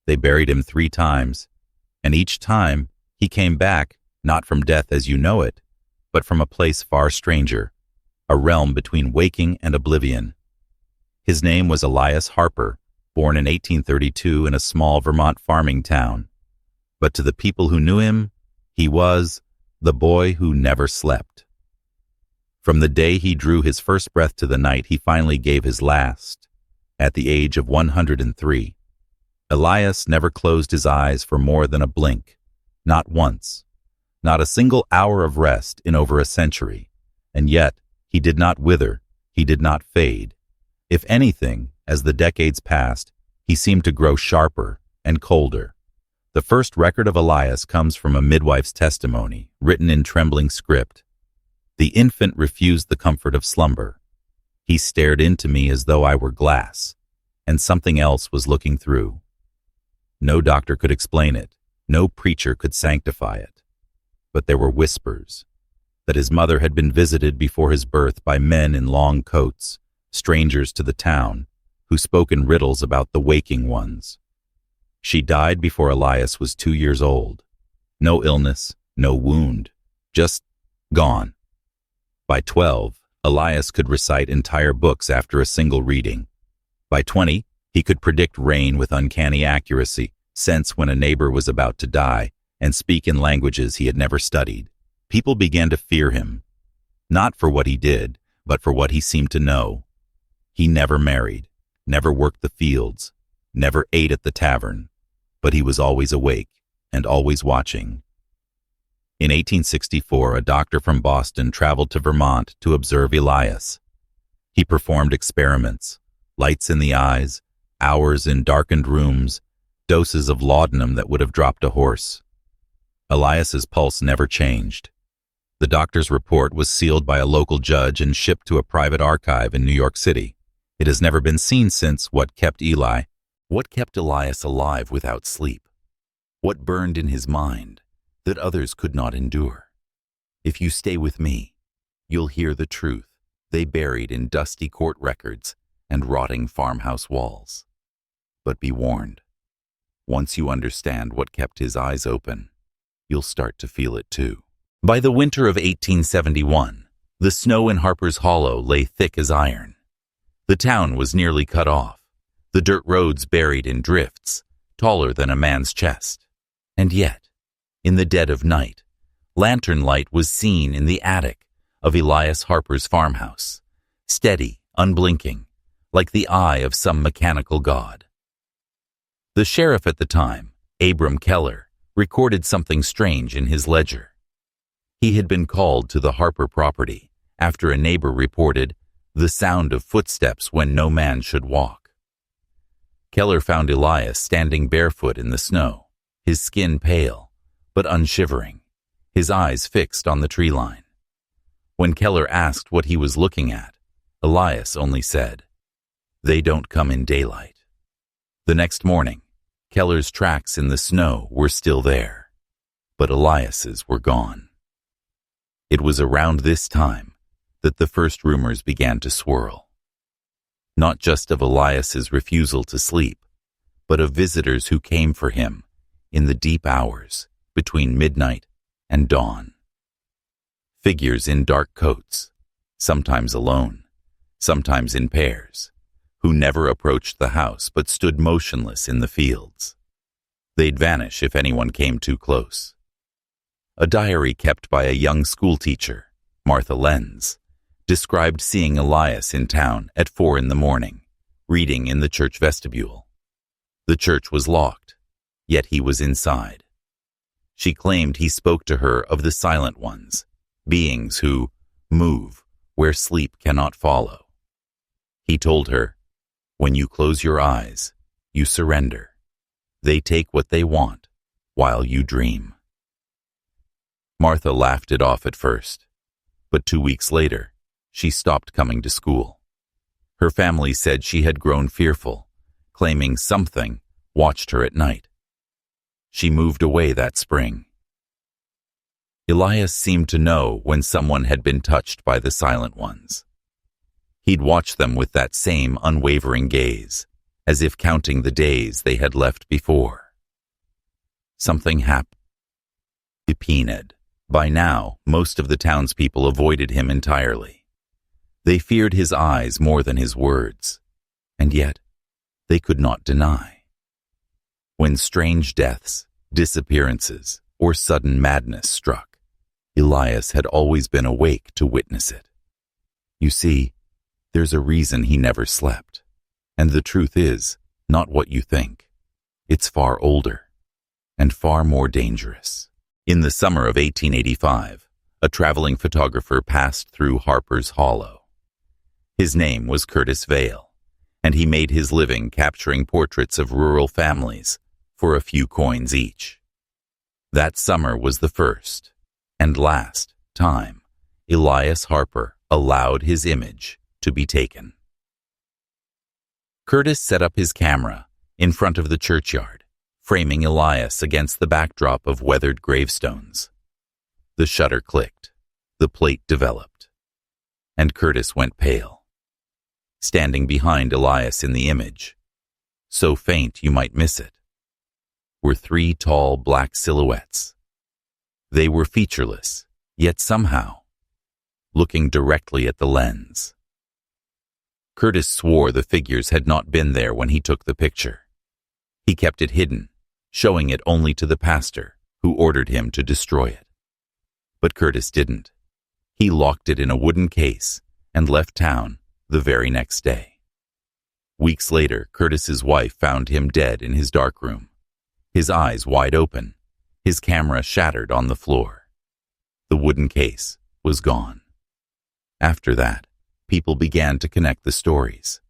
They buried him 3 times, and each time he came back, not from death as you know it, but from a place far stranger, a realm between waking and oblivion. His name was Elias Harper, born in 1832 in a small Vermont farming town. But to the people who knew him, he was the boy who never slept. From the day he drew his first breath to the night he finally gave his last, at the age of 103. Elias never closed his eyes for more than a blink, not once, not a single hour of rest in over a century, and yet he did not wither, he did not fade. If anything, as the decades passed, he seemed to grow sharper and colder. The first record of Elias comes from a midwife's testimony, written in trembling script. The infant refused the comfort of slumber. He stared into me as though I were glass, and something else was looking through. No doctor could explain it, no preacher could sanctify it. But there were whispers, that his mother had been visited before his birth by men in long coats, strangers to the town, who spoke in riddles about the waking ones. She died before Elias was 2 years old. No illness, no wound, just gone. By 12, Elias could recite entire books after a single reading. By 20, he could predict rain with uncanny accuracy, sense when a neighbor was about to die, and speak in languages he had never studied. People began to fear him, not for what he did, but for what he seemed to know. He never married, never worked the fields, never ate at the tavern, but he was always awake and always watching. In 1864, a doctor from Boston traveled to Vermont to observe Elias. He performed experiments, lights in the eyes, hours in darkened rooms, doses of laudanum that would have dropped a horse. Elias's pulse never changed. The doctor's report was sealed by a local judge and shipped to a private archive in New York City. It has never been seen since. What kept Elias alive without sleep? What burned in his mind that others could not endure? If you stay with me, you'll hear the truth they buried in dusty court records and rotting farmhouse walls. But be warned, once you understand what kept his eyes open, you'll start to feel it too. By the winter of 1871, the snow in Harper's Hollow lay thick as iron. The town was nearly cut off, the dirt roads buried in drifts, taller than a man's chest. And yet, in the dead of night, lantern light was seen in the attic of Elias Harper's farmhouse, steady, unblinking, like the eye of some mechanical god. The sheriff at the time, Abram Keller, recorded something strange in his ledger. He had been called to the Harper property after a neighbor reported the sound of footsteps when no man should walk. Keller found Elias standing barefoot in the snow, his skin pale, but unshivering, his eyes fixed on the tree line. When Keller asked what he was looking at, Elias only said, "They don't come in daylight." The next morning, Keller's tracks in the snow were still there, but Elias's were gone. It was around this time that the first rumors began to swirl. Not just of Elias's refusal to sleep, but of visitors who came for him in the deep hours between midnight and dawn. Figures in dark coats, sometimes alone, sometimes in pairs, who never approached the house but stood motionless in the fields. They'd vanish if anyone came too close. A diary kept by a young schoolteacher, Martha Lenz, described seeing Elias in town at 4 a.m, reading in the church vestibule. The church was locked, yet he was inside. She claimed he spoke to her of the silent ones, beings who move where sleep cannot follow. He told her, "When you close your eyes, you surrender. They take what they want while you dream." Martha laughed it off at first, but 2 weeks later, she stopped coming to school. Her family said she had grown fearful, claiming something watched her at night. She moved away that spring. Elias seemed to know when someone had been touched by the silent ones. He'd watch them with that same unwavering gaze, as if counting the days they had left before. Something happened. By now, most of the townspeople avoided him entirely. They feared his eyes more than his words, and yet they could not deny. When strange deaths, disappearances, or sudden madness struck, Elias had always been awake to witness it. You see, there's a reason he never slept, and the truth is not what you think. It's far older and far more dangerous. In the summer of 1885, a traveling photographer passed through Harper's Hollow. His name was Curtis Vail, and he made his living capturing portraits of rural families for a few coins each. That summer was the first and last time Elias Harper allowed his image to be taken. Curtis set up his camera in front of the churchyard, framing Elias against the backdrop of weathered gravestones. The shutter clicked, the plate developed, and Curtis went pale. Standing behind Elias in the image, so faint you might miss it, were three tall black silhouettes. They were featureless, yet somehow looking directly at the lens. Curtis swore the figures had not been there when he took the picture. He kept it hidden, showing it only to the pastor, who ordered him to destroy it. But Curtis didn't. He locked it in a wooden case and left town the very next day. Weeks later, Curtis's wife found him dead in his darkroom, his eyes wide open, his camera shattered on the floor. The wooden case was gone. After that, people began to connect the stories.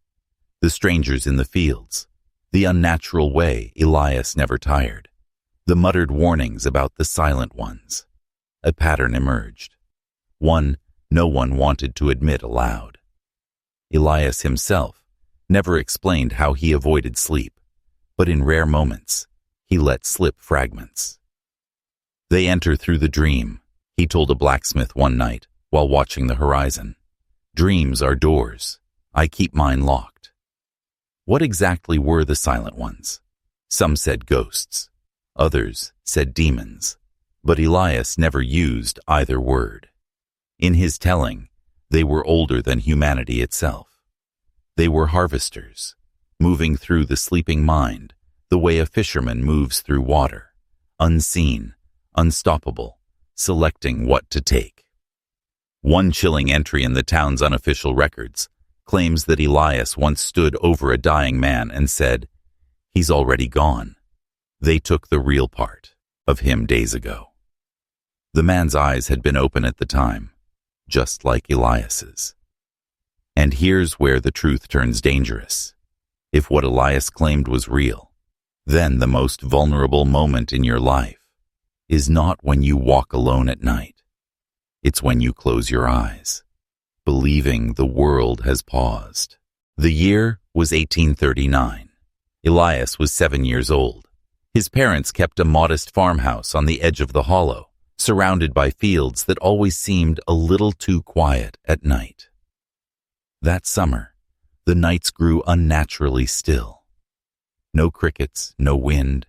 The strangers in the fields, the unnatural way Elias never tired, the muttered warnings about the silent ones. A pattern emerged, one no one wanted to admit aloud. Elias himself never explained how he avoided sleep, but in rare moments, he let slip fragments. "They enter through the dream," he told a blacksmith one night while watching the horizon. "Dreams are doors. I keep mine locked." What exactly were the silent ones? Some said ghosts. Others said demons. But Elias never used either word. In his telling, they were older than humanity itself. They were harvesters, moving through the sleeping mind the way a fisherman moves through water, unseen, unstoppable, selecting what to take. One chilling entry in the town's unofficial records claims that Elias once stood over a dying man and said, "He's already gone. They took the real part of him days ago." The man's eyes had been open at the time, just like Elias's. And here's where the truth turns dangerous. If what Elias claimed was real, then the most vulnerable moment in your life is not when you walk alone at night. It's when you close your eyes, believing the world has paused. The year was 1839. Elias was 7 years old. His parents kept a modest farmhouse on the edge of the hollow, surrounded by fields that always seemed a little too quiet at night. That summer, the nights grew unnaturally still. No crickets, no wind,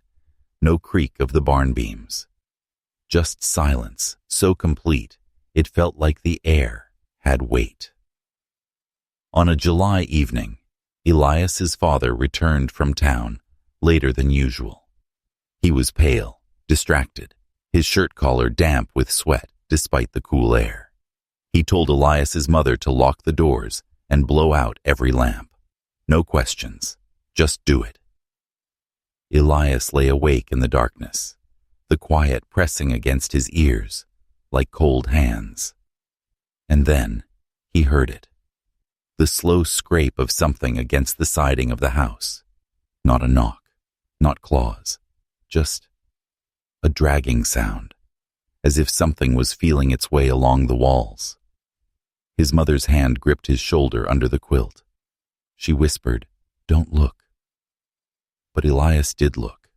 no creak of the barn beams. Just silence, so complete it felt like the air had weight. On a July evening, Elias's father returned from town later than usual. He was pale, distracted, his shirt collar damp with sweat despite the cool air. He told Elias's mother to lock the doors and blow out every lamp. No questions, just do it. Elias lay awake in the darkness, the quiet pressing against his ears like cold hands. And then he heard it, the slow scrape of something against the siding of the house. Not a knock, not claws, just a dragging sound, as if something was feeling its way along the walls. His mother's hand gripped his shoulder under the quilt. She whispered, "Don't look." But Elias did look,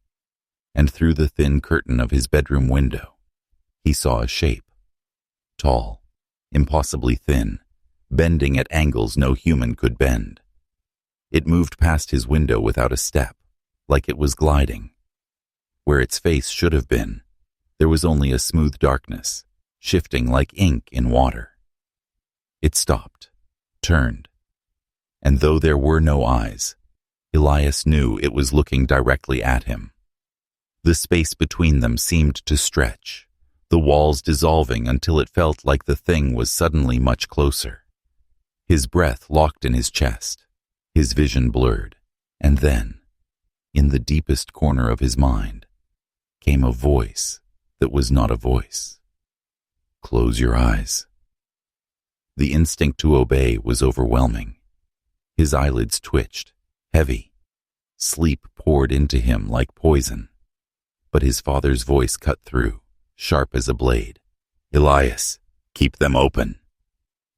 and through the thin curtain of his bedroom window, he saw a shape, tall, impossibly thin, bending at angles no human could bend. It moved past his window without a step, like it was gliding. Where its face should have been, there was only a smooth darkness, shifting like ink in water. It stopped, turned, and though there were no eyes, Elias knew it was looking directly at him. The space between them seemed to stretch, the walls dissolving until it felt like the thing was suddenly much closer. His breath locked in his chest, his vision blurred, and then, in the deepest corner of his mind, came a voice that was not a voice. Close your eyes. The instinct to obey was overwhelming. His eyelids twitched, heavy. Sleep poured into him like poison. But his father's voice cut through, sharp as a blade. Elias, keep them open.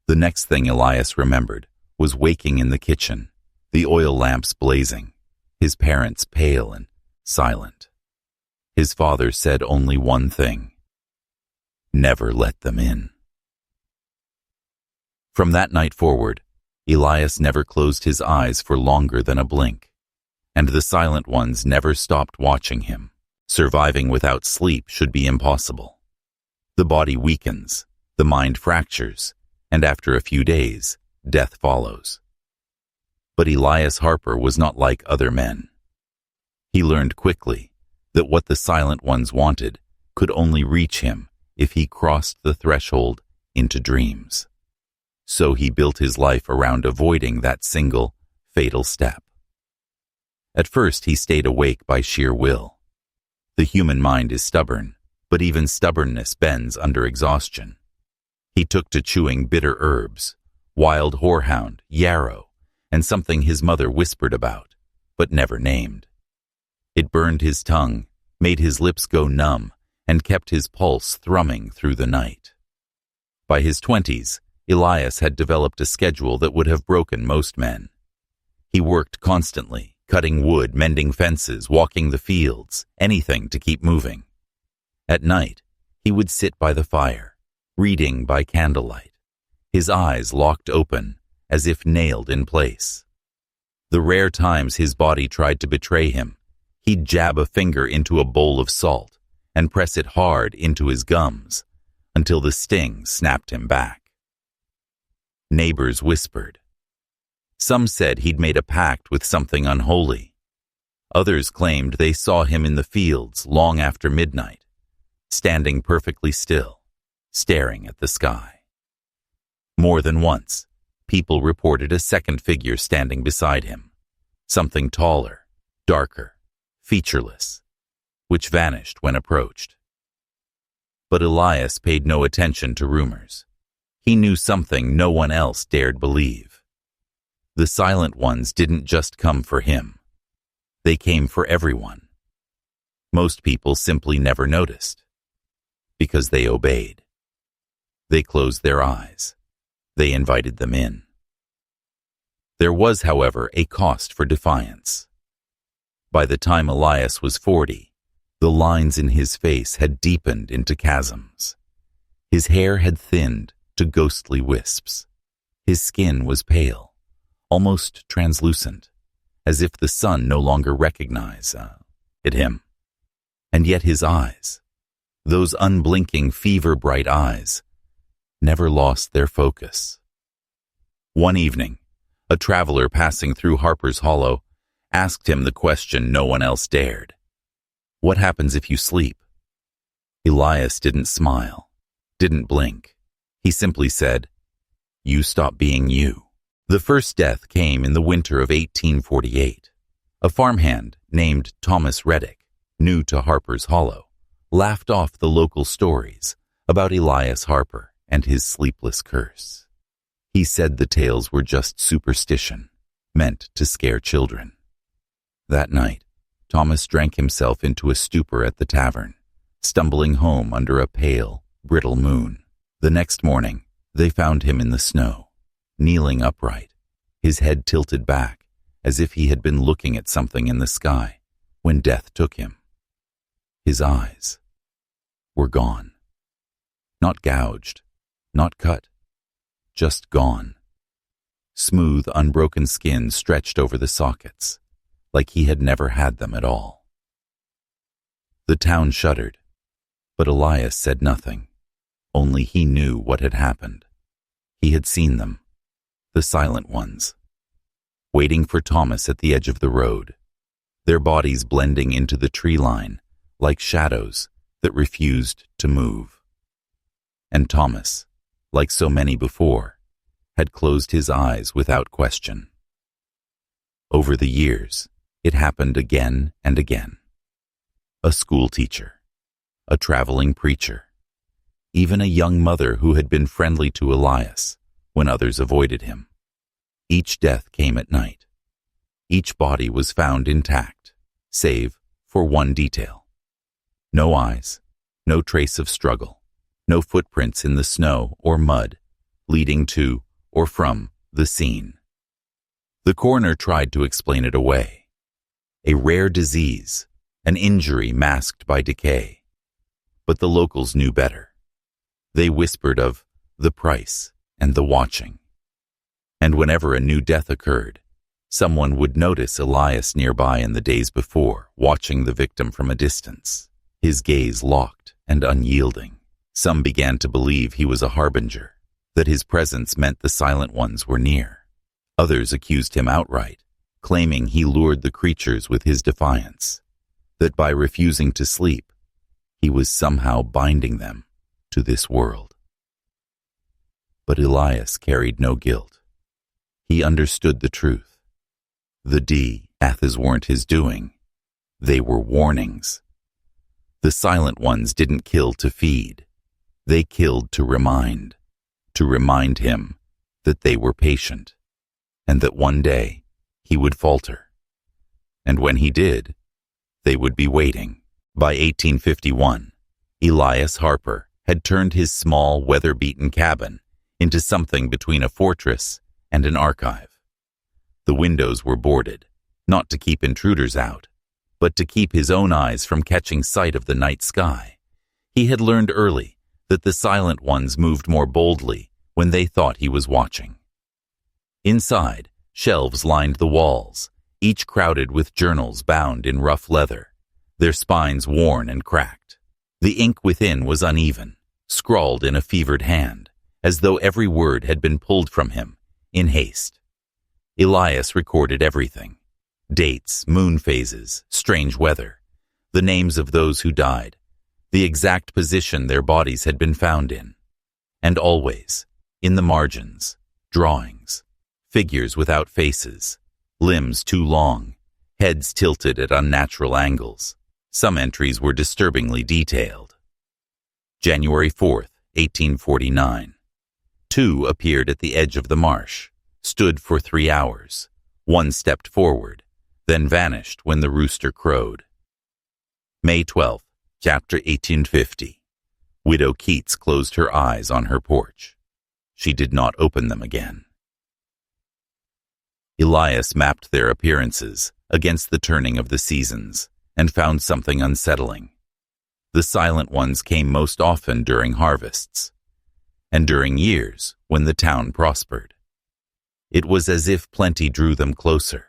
The next thing Elias remembered was waking in the kitchen, the oil lamps blazing, his parents pale and silent. His father said only one thing: never let them in. From that night forward, Elias never closed his eyes for longer than a blink, and the silent ones never stopped watching him. Surviving without sleep should be impossible. The body weakens, the mind fractures, and after a few days, death follows. But Elias Harper was not like other men. He learned quickly that what the silent ones wanted could only reach him if he crossed the threshold into dreams. So he built his life around avoiding that single, fatal step. At first he stayed awake by sheer will. The human mind is stubborn, but even stubbornness bends under exhaustion. He took to chewing bitter herbs, wild horehound, yarrow, and something his mother whispered about, but never named. It burned his tongue, made his lips go numb, and kept his pulse thrumming through the night. By his 20s, Elias had developed a schedule that would have broken most men. He worked constantly, cutting wood, mending fences, walking the fields, anything to keep moving. At night, he would sit by the fire, reading by candlelight, his eyes locked open, as if nailed in place. The rare times his body tried to betray him, he'd jab a finger into a bowl of salt and press it hard into his gums until the sting snapped him back. Neighbors whispered. Some said he'd made a pact with something unholy. Others claimed they saw him in the fields long after midnight, standing perfectly still, staring at the sky. More than once, people reported a second figure standing beside him, something taller, darker, featureless, which vanished when approached. But Elias paid no attention to rumors. He knew something no one else dared believe. The silent ones didn't just come for him. They came for everyone. Most people simply never noticed, because they obeyed. They closed their eyes. They invited them in. There was, however, a cost for defiance. By the time Elias was 40, the lines in his face had deepened into chasms. His hair had thinned to ghostly wisps. His skin was pale, almost translucent, as if the sun no longer recognized him. And yet his eyes, those unblinking, fever-bright eyes, never lost their focus. One evening, a traveler passing through Harper's Hollow asked him the question no one else dared. What happens if you sleep? Elias didn't smile, didn't blink. He simply said, you stop being you. The first death came in the winter of 1848. A farmhand named Thomas Reddick, new to Harper's Hollow, laughed off the local stories about Elias Harper and his sleepless curse. He said the tales were just superstition, meant to scare children. That night, Thomas drank himself into a stupor at the tavern, stumbling home under a pale, brittle moon. The next morning, they found him in the snow, kneeling upright, his head tilted back, as if he had been looking at something in the sky when death took him. His eyes were gone. Not gouged, not cut, just gone. Smooth, unbroken skin stretched over the sockets, like he had never had them at all. The town shuddered, but Elias said nothing. Only he knew what had happened. He had seen them, the silent ones, waiting for Thomas at the edge of the road, their bodies blending into the tree line like shadows that refused to move. And Thomas, like so many before, had closed his eyes without question. Over the years, it happened again and again. A school teacher, a traveling preacher, even a young mother who had been friendly to Elias when others avoided him. Each death came at night. Each body was found intact, save for one detail. No eyes, no trace of struggle, no footprints in the snow or mud leading to or from the scene. The coroner tried to explain it away. A rare disease, an injury masked by decay. But the locals knew better. They whispered of the price and the watching. And whenever a new death occurred, someone would notice Elias nearby in the days before, watching the victim from a distance, his gaze locked and unyielding. Some began to believe he was a harbinger, that his presence meant the silent ones were near. Others accused him outright, claiming he lured the creatures with his defiance, that by refusing to sleep, he was somehow binding them to this world. But Elias carried no guilt. He understood the truth. The deaths weren't his doing. They were warnings. The silent ones didn't kill to feed. They killed to remind him that they were patient, and that one day he would falter. And when he did, they would be waiting. By 1851, Elias Harper had turned his small, weather-beaten cabin into something between a fortress and an archive. The windows were boarded, not to keep intruders out, but to keep his own eyes from catching sight of the night sky. He had learned early that the silent ones moved more boldly when they thought he was watching. Inside, shelves lined the walls, each crowded with journals bound in rough leather, their spines worn and cracked. The ink within was uneven, scrawled in a fevered hand, as though every word had been pulled from him in haste. Elias recorded everything: dates, moon phases, strange weather, the names of those who died, the exact position their bodies had been found in, and always, in the margins, drawings, figures without faces, limbs too long, heads tilted at unnatural angles. Some entries were disturbingly detailed. January 4th, 1849. 2 appeared at the edge of the marsh, stood for 3 hours. 1 stepped forward, then vanished when the rooster crowed. May 12th, chapter 1850. Widow Keats closed her eyes on her porch. She did not open them again. Elias mapped their appearances against the turning of the seasons and found something unsettling. The silent ones came most often during harvests, and during years when the town prospered. It was as if plenty drew them closer,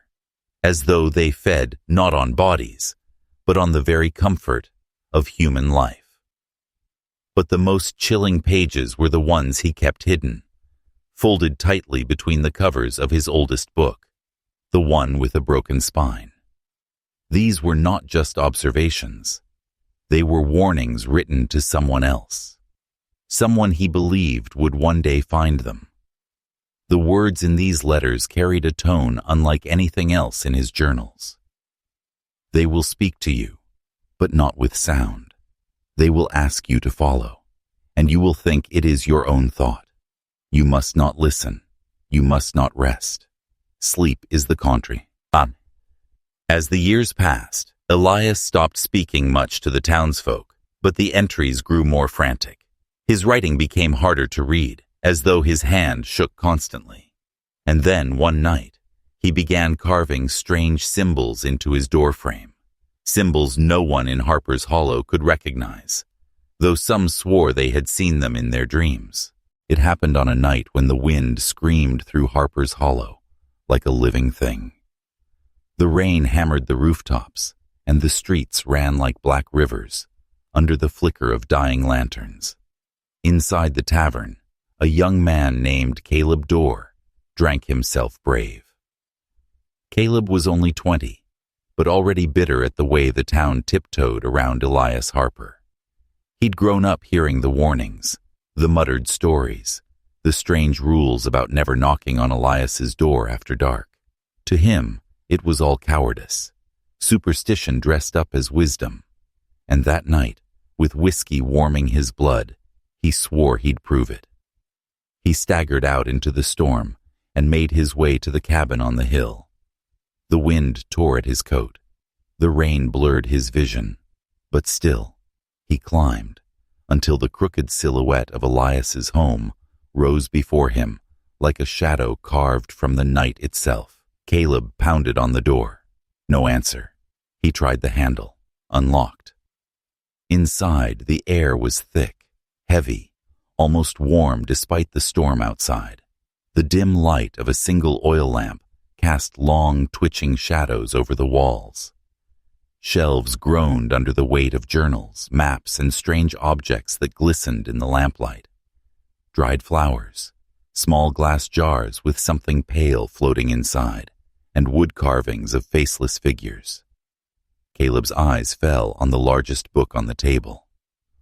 as though they fed not on bodies, but on the very comfort of human life. But the most chilling pages were the ones he kept hidden, folded tightly between the covers of his oldest book, the one with a broken spine. These were not just observations. They were warnings written to someone else, someone he believed would one day find them. The words in these letters carried a tone unlike anything else in his journals. They will speak to you, but not with sound. They will ask you to follow, and you will think it is your own thought. You must not listen. You must not rest. Sleep is the contrary. As the years passed, Elias stopped speaking much to the townsfolk, but the entries grew more frantic. His writing became harder to read, as though his hand shook constantly. And then, one night, he began carving strange symbols into his doorframe, symbols no one in Harper's Hollow could recognize, though some swore they had seen them in their dreams. It happened on a night when the wind screamed through Harper's Hollow like a living thing. The rain hammered the rooftops, and the streets ran like black rivers under the flicker of dying lanterns. Inside the tavern, a young man named Caleb Dorr drank himself brave. Caleb was only 20, but already bitter at the way the town tiptoed around Elias Harper. He'd grown up hearing the warnings, the muttered stories, the strange rules about never knocking on Elias's door after dark. To him, it was all cowardice, superstition dressed up as wisdom. And that night, with whiskey warming his blood, he swore he'd prove it. He staggered out into the storm and made his way to the cabin on the hill. The wind tore at his coat. The rain blurred his vision. But still, he climbed until the crooked silhouette of Elias's home rose before him like a shadow carved from the night itself. Caleb pounded on the door. No answer. He tried the handle. Unlocked. Inside, the air was thick, heavy, almost warm despite the storm outside. The dim light of a single oil lamp cast long, twitching shadows over the walls. Shelves groaned under the weight of journals, maps, and strange objects that glistened in the lamplight. Dried flowers, small glass jars with something pale floating inside, and wood carvings of faceless figures. Caleb's eyes fell on the largest book on the table,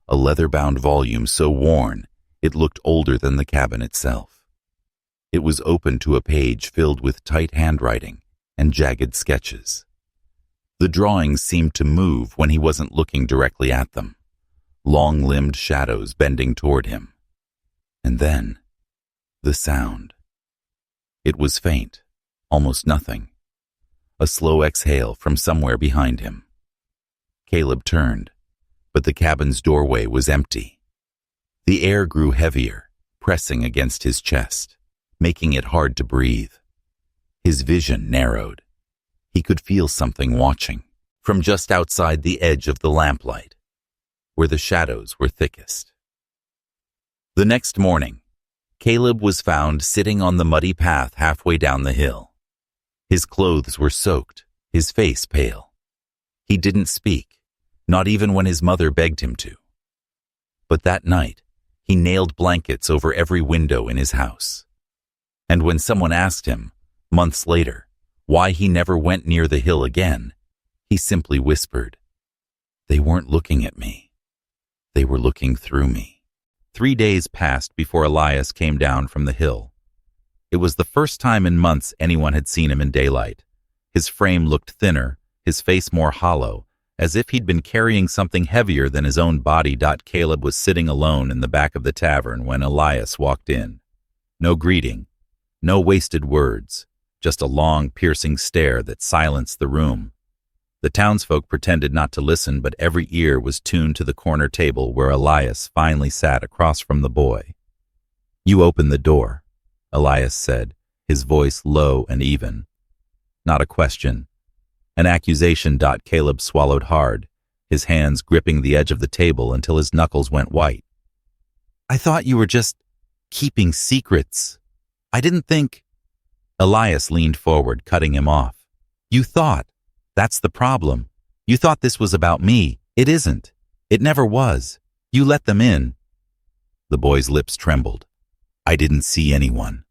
a leather-bound volume so worn it looked older than the cabin itself. It was open to a page filled with tight handwriting and jagged sketches. The drawings seemed to move when he wasn't looking directly at them, long-limbed shadows bending toward him. And then, the sound. It was faint, almost nothing. A slow exhale from somewhere behind him. Caleb turned, but the cabin's doorway was empty. The air grew heavier, pressing against his chest, making it hard to breathe. His vision narrowed. He could feel something watching from just outside the edge of the lamplight, where the shadows were thickest. The next morning, Caleb was found sitting on the muddy path halfway down the hill. His clothes were soaked, his face pale. He didn't speak, not even when his mother begged him to. But that night, he nailed blankets over every window in his house. And when someone asked him, months later, why he never went near the hill again, he simply whispered, "They weren't looking at me. They were looking through me." 3 days passed before Elias came down from the hill. It was the first time in months anyone had seen him in daylight. His frame looked thinner, his face more hollow, as if he'd been carrying something heavier than his own body. Caleb was sitting alone in the back of the tavern when Elias walked in. No greeting, no wasted words, just a long, piercing stare that silenced the room. The townsfolk pretended not to listen, but every ear was tuned to the corner table where Elias finally sat across from the boy. "You opened the door," Elias said, his voice low and even. Not a question. An accusation. Caleb swallowed hard, his hands gripping the edge of the table until his knuckles went white. "I thought you were just keeping secrets. I didn't think—" Elias leaned forward, cutting him off. "You thought. That's the problem. You thought this was about me. It isn't. It never was. You let them in." The boy's lips trembled. "I didn't see anyone."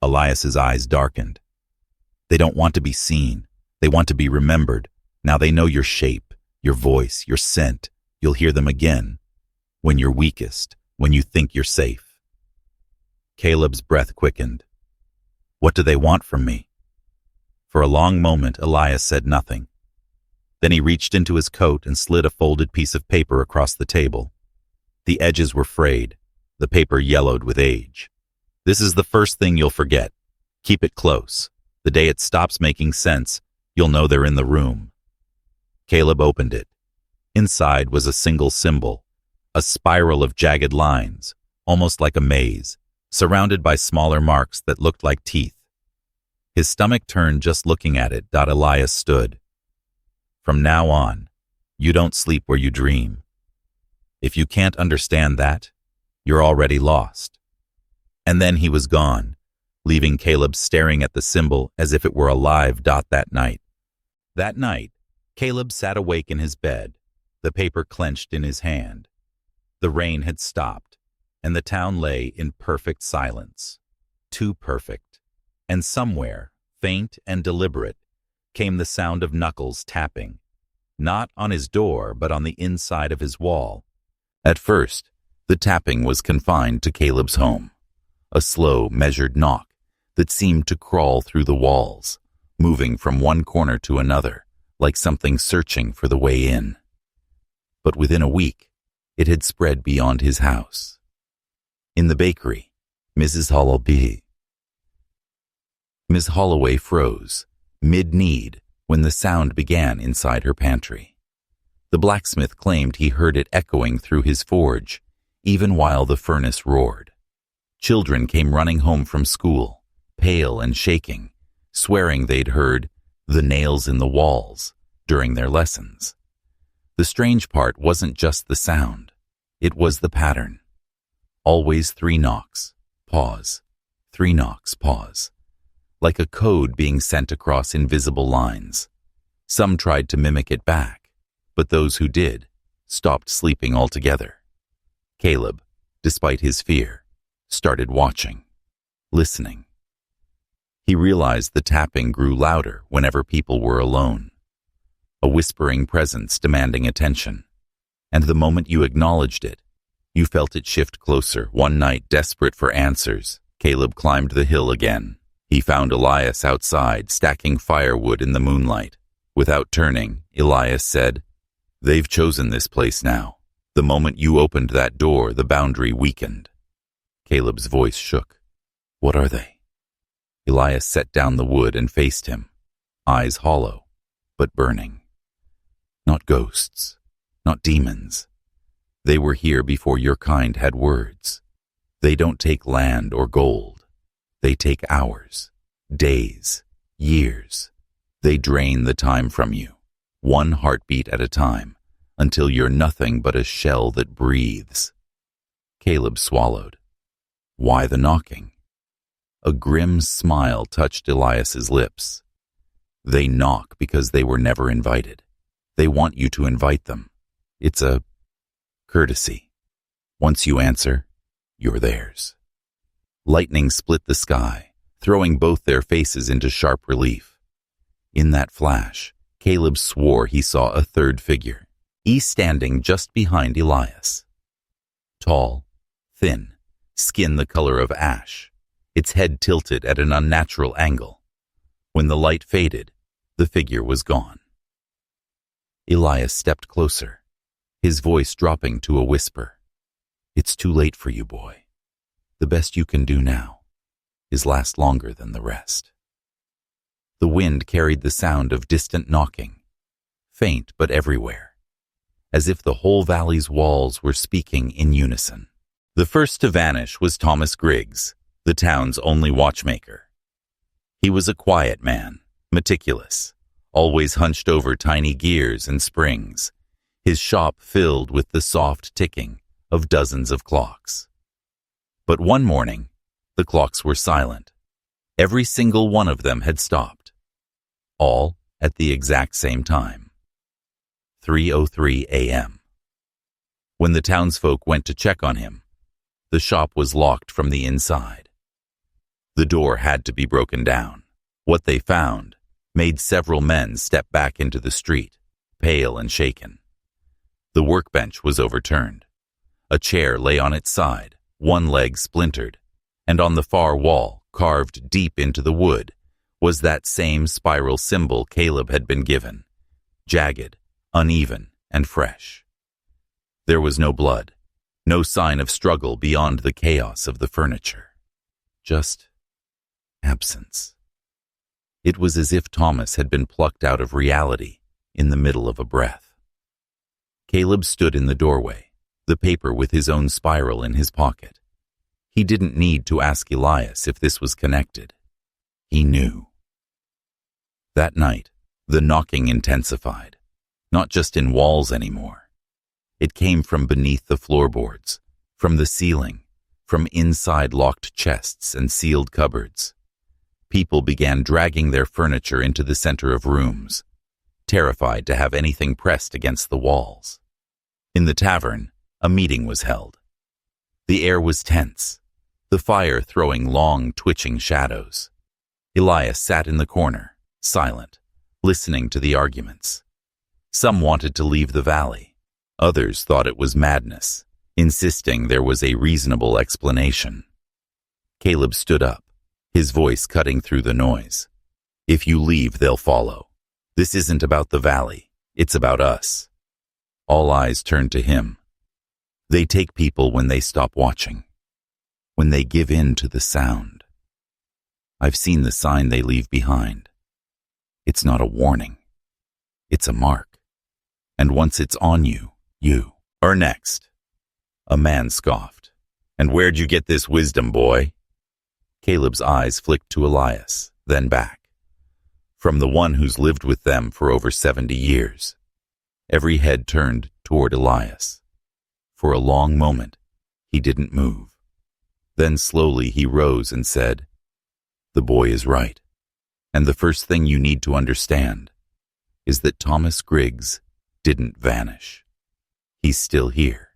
Elias's eyes darkened. "They don't want to be seen. They want to be remembered. Now they know your shape, your voice, your scent. You'll hear them again. When you're weakest, when you think you're safe." Caleb's breath quickened. "What do they want from me?" For a long moment, Elias said nothing. Then he reached into his coat and slid a folded piece of paper across the table. The edges were frayed, the paper yellowed with age. "This is the first thing you'll forget. Keep it close. The day it stops making sense, you'll know they're in the room." Caleb opened it. Inside was a single symbol, a spiral of jagged lines, almost like a maze, surrounded by smaller marks that looked like teeth. His stomach turned just looking at it. Elias stood. "From now on, you don't sleep where you dream. If you can't understand that, you're already lost. And then he was gone, leaving Caleb staring at the symbol as if it were alive. That night. That night, Caleb sat awake in his bed, the paper clenched in his hand. The rain had stopped, and the town lay in perfect silence. Too perfect. And somewhere, faint and deliberate, came the sound of knuckles tapping, not on his door but on the inside of his wall. At first, the tapping was confined to Caleb's home, a slow, measured knock that seemed to crawl through the walls, moving from one corner to another, like something searching for the way in. But within a week, it had spread beyond his house. In the bakery, Miss Holloway froze, mid-need, when the sound began inside her pantry. The blacksmith claimed he heard it echoing through his forge, even while the furnace roared. Children came running home from school, pale and shaking, swearing they'd heard the nails in the walls during their lessons. The strange part wasn't just the sound, it was the pattern. Always 3 knocks, pause, 3 knocks, pause, like a code being sent across invisible lines. Some tried to mimic it back, but those who did stopped sleeping altogether. Caleb, despite his fear, started watching, listening. He realized the tapping grew louder whenever people were alone, a whispering presence demanding attention, and the moment you acknowledged it, you felt it shift closer. One night, desperate for answers, Caleb climbed the hill again. He found Elias outside, stacking firewood in the moonlight. Without turning, Elias said, "They've chosen this place now. The moment you opened that door, the boundary weakened." Caleb's voice shook. "What are they?" Elias set down the wood and faced him, eyes hollow, but burning. "Not ghosts, not demons. They were here before your kind had words. They don't take land or gold. They take hours, days, years. They drain the time from you, one heartbeat at a time, until you're nothing but a shell that breathes." Caleb swallowed. "Why the knocking?" A grim smile touched Elias's lips. "They knock because they were never invited. They want you to invite them. It's a courtesy. Once you answer, you're theirs." Lightning split the sky, throwing both their faces into sharp relief. In that flash, Caleb swore he saw a third figure, standing just behind Elias. Tall, thin, skin the color of ash, its head tilted at an unnatural angle. When the light faded, the figure was gone. Elias stepped closer, his voice dropping to a whisper. "It's too late for you, boy. The best you can do now is last longer than the rest." The wind carried the sound of distant knocking, faint but everywhere, as if the whole valley's walls were speaking in unison. The first to vanish was Thomas Griggs, the town's only watchmaker. He was a quiet man, meticulous, always hunched over tiny gears and springs, his shop filled with the soft ticking of dozens of clocks. But one morning, the clocks were silent. Every single one of them had stopped, all at the exact same time. 3:03 a.m. When the townsfolk went to check on him, the shop was locked from the inside. The door had to be broken down. What they found made several men step back into the street, pale and shaken. The workbench was overturned. A chair lay on its side, one leg splintered, and on the far wall, carved deep into the wood, was that same spiral symbol Caleb had been given, jagged, uneven, and fresh. There was no blood, no sign of struggle beyond the chaos of the furniture. Just absence. It was as if Thomas had been plucked out of reality in the middle of a breath. Caleb stood in the doorway, the paper with his own spiral in his pocket. He didn't need to ask Elias if this was connected. He knew. That night, the knocking intensified, not just in walls anymore. It came from beneath the floorboards, from the ceiling, from inside locked chests and sealed cupboards. People began dragging their furniture into the center of rooms, terrified to have anything pressed against the walls. In the tavern, a meeting was held. The air was tense, the fire throwing long, twitching shadows. Elias sat in the corner, silent, listening to the arguments. Some wanted to leave the valley. Others thought it was madness, insisting there was a reasonable explanation. Caleb stood up, his voice cutting through the noise. If you leave, they'll follow. This isn't about the valley, it's about us. All eyes turned to him. They take people when they stop watching, when they give in to the sound. I've seen the sign they leave behind. It's not a warning. It's a mark. And once it's on you, you are next. A man scoffed. And where'd you get this wisdom, boy? Caleb's eyes flicked to Elias, then back. From the one who's lived with them for over 70 years. Every head turned toward Elias. For a long moment, he didn't move. Then slowly he rose and said, "The boy is right. And the first thing you need to understand is that Thomas Griggs didn't vanish. He's still here."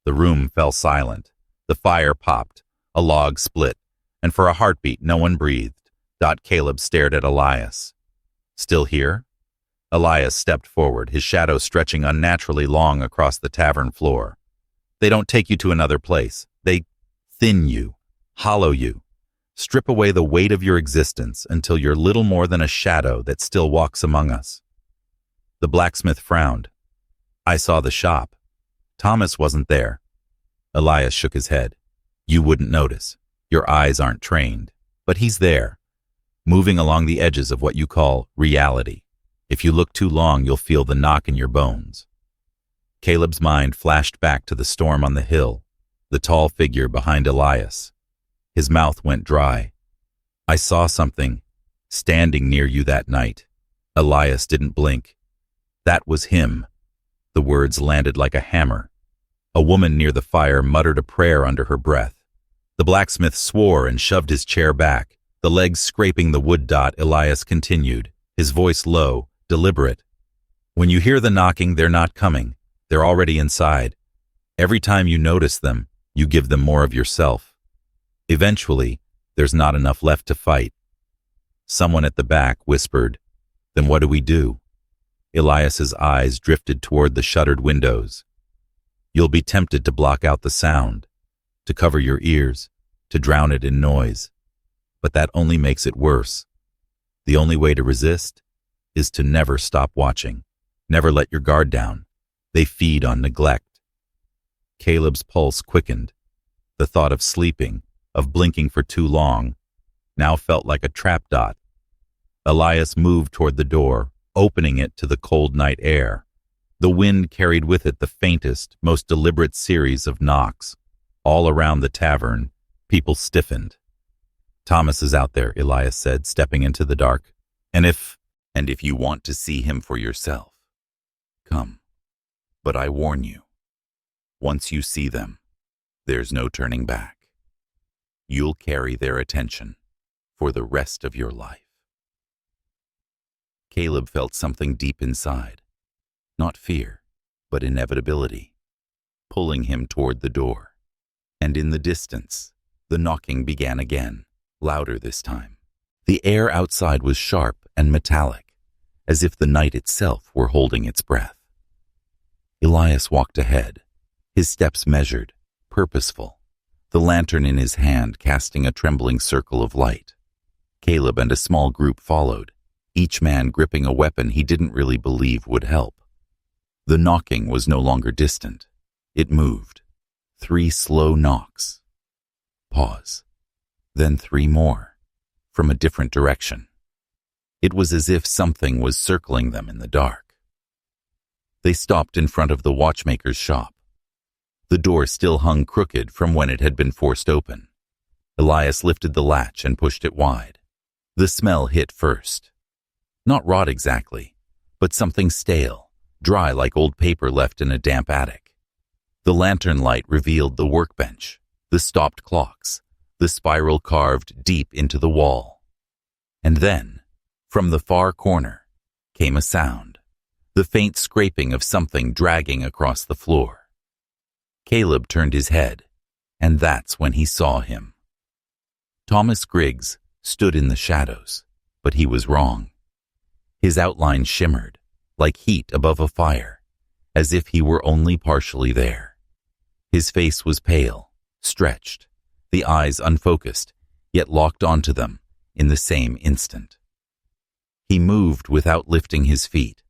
The room fell silent. The fire popped. A log split. And for a heartbeat, no one breathed. Caleb stared at Elias. Still here? Elias stepped forward, his shadow stretching unnaturally long across the tavern floor. They don't take you to another place. They thin you, hollow you, strip away the weight of your existence until you're little more than a shadow that still walks among us. The blacksmith frowned. I saw the shop. Thomas wasn't there. Elias shook his head. You wouldn't notice. Your eyes aren't trained. But he's there, moving along the edges of what you call reality. If you look too long, you'll feel the knock in your bones. Caleb's mind flashed back to the storm on the hill, the tall figure behind Elias. His mouth went dry. I saw something standing near you that night. Elias didn't blink. That was him. The words landed like a hammer. A woman near the fire muttered a prayer under her breath. The blacksmith swore and shoved his chair back. The legs scraping the wood dot, Elias continued, his voice low, deliberate. When you hear the knocking, they're not coming. They're already inside. Every time you notice them, you give them more of yourself. Eventually, there's not enough left to fight. Someone at the back whispered, "Then what do we do?" Elias's eyes drifted toward the shuttered windows. You'll be tempted to block out the sound, to cover your ears, to drown it in noise. But that only makes it worse. The only way to resist is to never stop watching, never let your guard down. They feed on neglect. Caleb's pulse quickened. The thought of sleeping, of blinking for too long, now felt like a trap dot. Elias moved toward the door, opening it to the cold night air. The wind carried with it the faintest, most deliberate series of knocks. All around the tavern, people stiffened. Thomas is out there, Elias said, stepping into the dark. And if you want to see him for yourself, come. But I warn you, once you see them, there's no turning back. You'll carry their attention for the rest of your life. Caleb felt something deep inside, not fear, but inevitability, pulling him toward the door. And in the distance, the knocking began again, louder this time. The air outside was sharp and metallic, as if the night itself were holding its breath. Elias walked ahead, his steps measured, purposeful, the lantern in his hand casting a trembling circle of light. Caleb and a small group followed, each man gripping a weapon he didn't really believe would help. The knocking was no longer distant. It moved. 3 slow knocks. Pause. Then 3 more, from a different direction. It was as if something was circling them in the dark. They stopped in front of the watchmaker's shop. The door still hung crooked from when it had been forced open. Elias lifted the latch and pushed it wide. The smell hit first. Not rot exactly, but something stale, dry like old paper left in a damp attic. The lantern light revealed the workbench, the stopped clocks, the spiral carved deep into the wall. And then, from the far corner, came a sound, the faint scraping of something dragging across the floor. Caleb turned his head, and that's when he saw him. Thomas Griggs stood in the shadows, but he was wrong. His outline shimmered, like heat above a fire, as if he were only partially there. His face was pale, stretched, the eyes unfocused, yet locked onto them in the same instant. He moved without lifting his feet,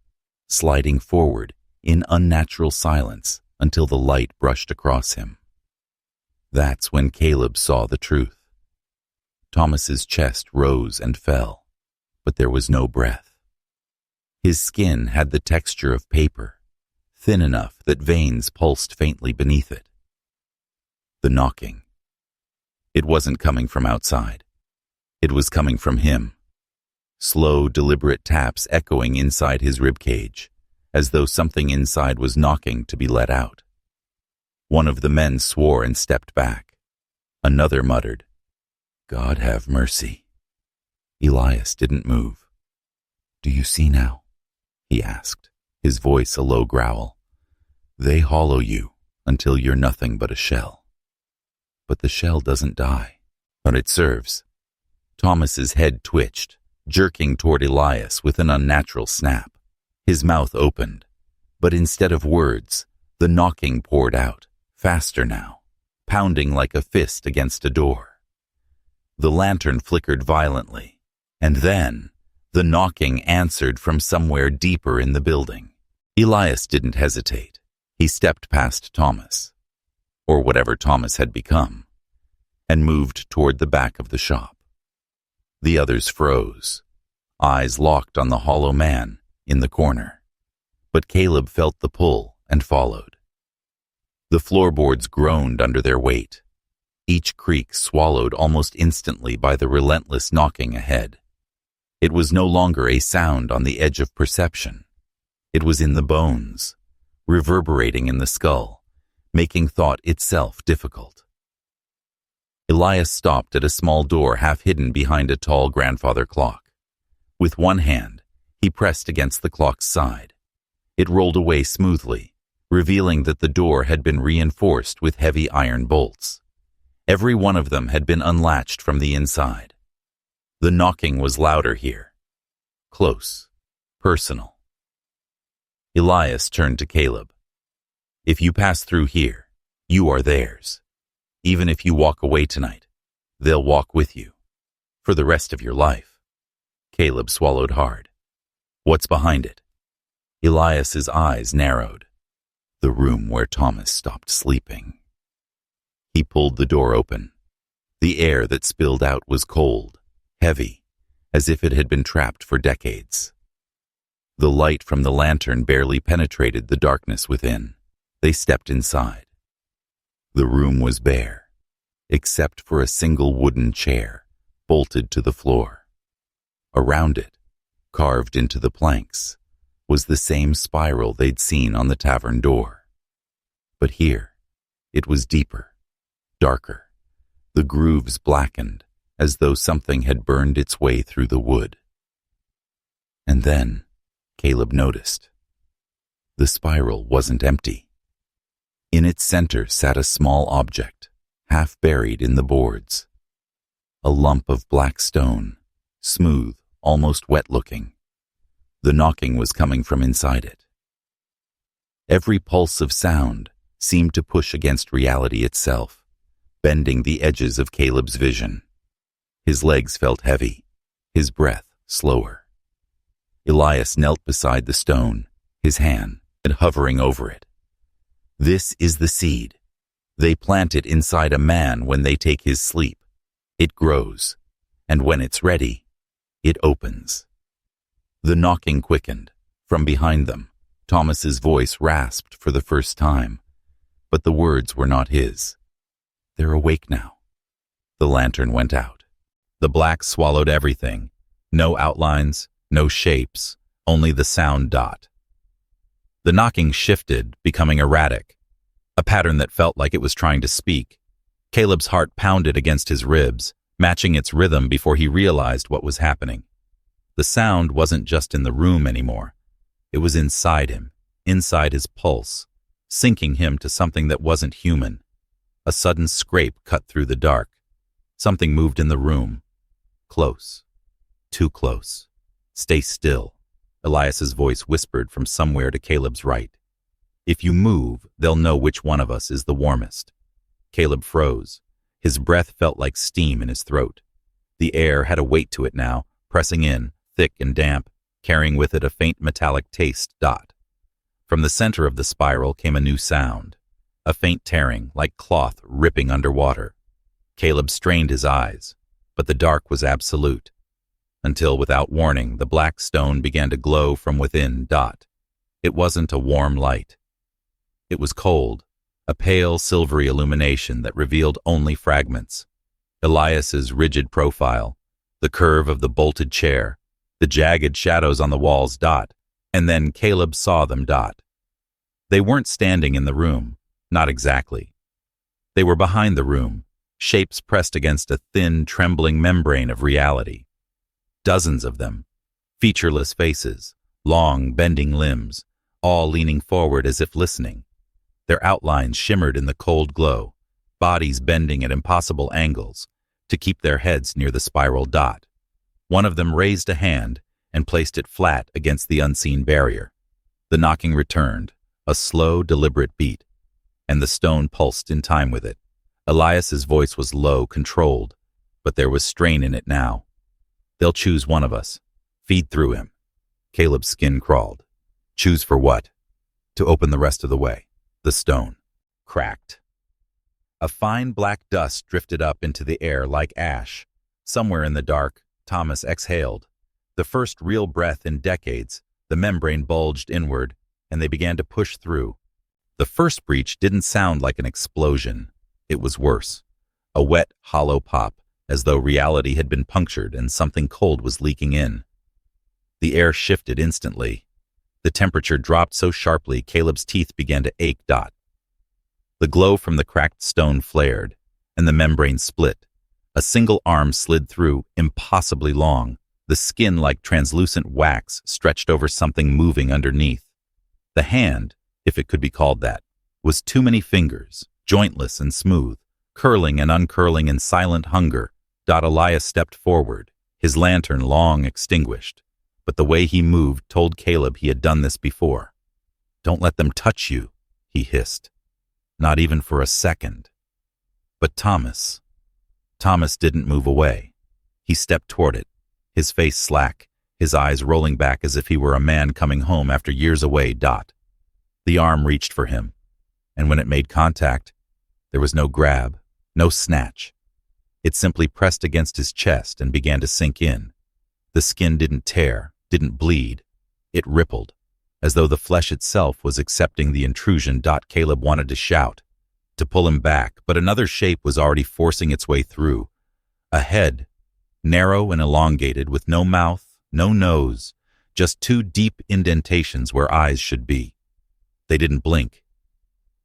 sliding forward in unnatural silence until the light brushed across him. That's when Caleb saw the truth. Thomas's chest rose and fell, but there was no breath. His skin had the texture of paper, thin enough that veins pulsed faintly beneath it. The knocking. It wasn't coming from outside. It was coming from him. Slow, deliberate taps echoing inside his ribcage, as though something inside was knocking to be let out. One of the men swore and stepped back. Another muttered, "God have mercy." Elias didn't move. "Do you see now?" he asked, his voice a low growl. "They hollow you until you're nothing but a shell. But the shell doesn't die, but it serves." Thomas's head twitched, jerking toward Elias with an unnatural snap. His mouth opened, but instead of words, the knocking poured out, faster now, pounding like a fist against a door. The lantern flickered violently, and then the knocking answered from somewhere deeper in the building. Elias didn't hesitate. He stepped past Thomas, or whatever Thomas had become, and moved toward the back of the shop. The others froze, eyes locked on the hollow man in the corner. But Caleb felt the pull and followed. The floorboards groaned under their weight, each creak swallowed almost instantly by the relentless knocking ahead. It was no longer a sound on the edge of perception. It was in the bones, reverberating in the skull, making thought itself difficult. Elias stopped at a small door half hidden behind a tall grandfather clock. With one hand, he pressed against the clock's side. It rolled away smoothly, revealing that the door had been reinforced with heavy iron bolts. Every one of them had been unlatched from the inside. The knocking was louder here. Close. Personal. Elias turned to Caleb. "If you pass through here, you are theirs. Even if you walk away tonight, they'll walk with you. For the rest of your life." Caleb swallowed hard. "What's behind it?" Elias's eyes narrowed. The room where Thomas stopped sleeping. He pulled the door open. The air that spilled out was cold, heavy, as if it had been trapped for decades. The light from the lantern barely penetrated the darkness within. They stepped inside. The room was bare, except for a single wooden chair, bolted to the floor. Around it, carved into the planks, was the same spiral they'd seen on the tavern door. But here, it was deeper, darker. The grooves blackened, as though something had burned its way through the wood. And then, Caleb noticed, the spiral wasn't empty. In its center sat a small object, half buried in the boards. A lump of black stone, smooth, almost wet-looking. The knocking was coming from inside it. Every pulse of sound seemed to push against reality itself, bending the edges of Caleb's vision. His legs felt heavy, his breath slower. Elias knelt beside the stone, his hand hovering over it. This is the seed. They plant it inside a man when they take his sleep. It grows, and when it's ready, it opens. The knocking quickened. From behind them, Thomas's voice rasped for the first time, but the words were not his. "They're awake now." The lantern went out. The black swallowed everything. No outlines, no shapes, only the sound dot. The knocking shifted, becoming erratic, a pattern that felt like it was trying to speak. Caleb's heart pounded against his ribs, matching its rhythm before he realized what was happening. The sound wasn't just in the room anymore. It was inside him, inside his pulse, sinking him to something that wasn't human. A sudden scrape cut through the dark. Something moved in the room. Close. Too close. Stay still, Elias's voice whispered from somewhere to Caleb's right. If you move, they'll know which one of us is the warmest. Caleb froze. His breath felt like steam in his throat. The air had a weight to it now, pressing in, thick and damp, carrying with it a faint metallic taste. From the center of the spiral came a new sound, a faint tearing like cloth ripping underwater. Caleb strained his eyes, but the dark was absolute, until without warning the black stone began to glow from within. It wasn't a warm light. It was cold, a pale silvery illumination that revealed only fragments. Elias's rigid profile, the curve of the bolted chair, the jagged shadows on the walls. And then Caleb saw them. They weren't standing in the room, not exactly. They were behind the room, shapes pressed against a thin, trembling membrane of reality. Dozens of them, featureless faces, long, bending limbs, all leaning forward as if listening. Their outlines shimmered in the cold glow, bodies bending at impossible angles to keep their heads near the spiral. One of them raised a hand and placed it flat against the unseen barrier. The knocking returned, a slow, deliberate beat, and the stone pulsed in time with it. Elias's voice was low, controlled, but there was strain in it now. They'll choose one of us. Feed through him. Caleb's skin crawled. Choose for what? To open the rest of the way. The stone cracked. A fine black dust drifted up into the air like ash. Somewhere in the dark, Thomas exhaled. The first real breath in decades, the membrane bulged inward, and they began to push through. The first breach didn't sound like an explosion. It was worse. A wet, hollow pop, as though reality had been punctured and something cold was leaking in. The air shifted instantly. The temperature dropped so sharply Caleb's teeth began to ache. The glow from the cracked stone flared, and the membrane split. A single arm slid through, impossibly long. The skin like translucent wax stretched over something moving underneath. The hand, if it could be called that, was too many fingers, jointless and smooth, curling and uncurling in silent hunger. Elias stepped forward, his lantern long extinguished. But the way he moved told Caleb he had done this before. Don't let them touch you, he hissed. Not even for a second. But Thomas didn't move away. He stepped toward it, his face slack, his eyes rolling back as if he were a man coming home after years away. The arm reached for him, and when it made contact, there was no grab, no snatch. It simply pressed against his chest and began to sink in. The skin didn't tear, didn't bleed. It rippled, as though the flesh itself was accepting the intrusion. Caleb wanted to shout, to pull him back, but another shape was already forcing its way through. A head, narrow and elongated, with no mouth, no nose, just two deep indentations where eyes should be. They didn't blink.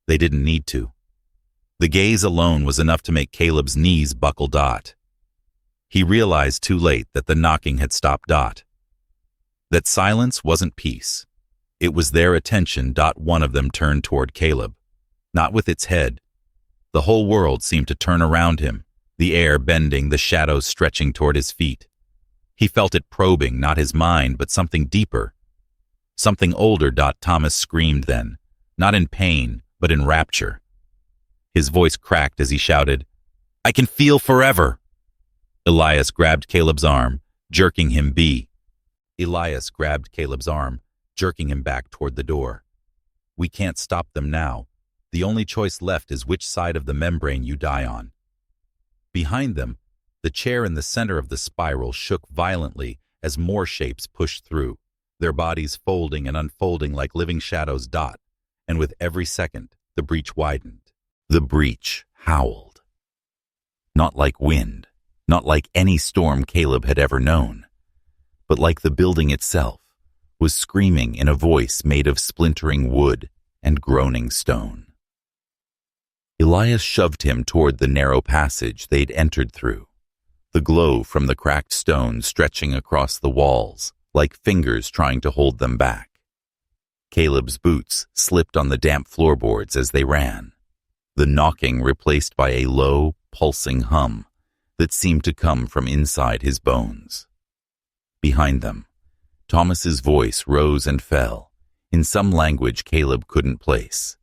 They didn't need to. The gaze alone was enough to make Caleb's knees buckle. He realized too late that the knocking had stopped. That silence wasn't peace. It was their attention. One of them turned toward Caleb, not with its head. The whole world seemed to turn around him, the air bending, the shadows stretching toward his feet. He felt it probing, not his mind, but something deeper. Something older. Thomas screamed then, not in pain, but in rapture. His voice cracked as he shouted, "I can feel forever!" Elias grabbed Caleb's arm, jerking him back toward the door. "We can't stop them now. The only choice left is which side of the membrane you die on." Behind them, the chair in the center of the spiral shook violently as more shapes pushed through, their bodies folding and unfolding like living shadows. And with every second, the breach widened. The breach howled. Not like wind, not like any storm Caleb had ever known, but like the building itself was screaming in a voice made of splintering wood and groaning stone. Elias shoved him toward the narrow passage they'd entered through, the glow from the cracked stone stretching across the walls like fingers trying to hold them back. Caleb's boots slipped on the damp floorboards as they ran, the knocking replaced by a low, pulsing hum that seemed to come from inside his bones. Behind them, Thomas's voice rose and fell in some language Caleb couldn't place,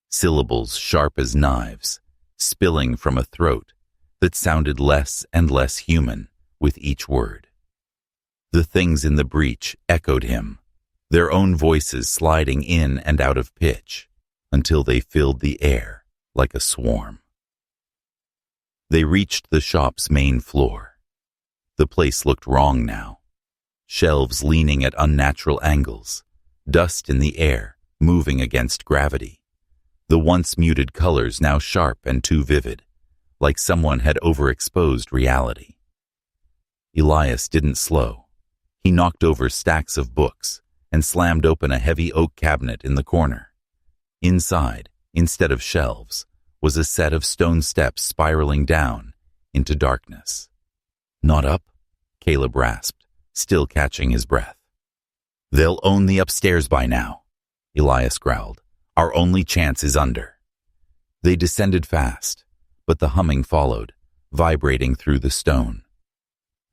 syllables sharp as knives, spilling from a throat that sounded less and less human with each word. The things in the breach echoed him, their own voices sliding in and out of pitch until they filled the air like a swarm. They reached the shop's main floor. The place looked wrong now. Shelves leaning at unnatural angles, dust in the air, moving against gravity. The once muted colors now sharp and too vivid, like someone had overexposed reality. Elias didn't slow. He knocked over stacks of books and slammed open a heavy oak cabinet in the corner. Inside, instead of shelves, was a set of stone steps spiraling down into darkness. "Not up?" Caleb rasped, still catching his breath. "They'll own the upstairs by now," Elias growled. "Our only chance is under." They descended fast, but the humming followed, vibrating through the stone.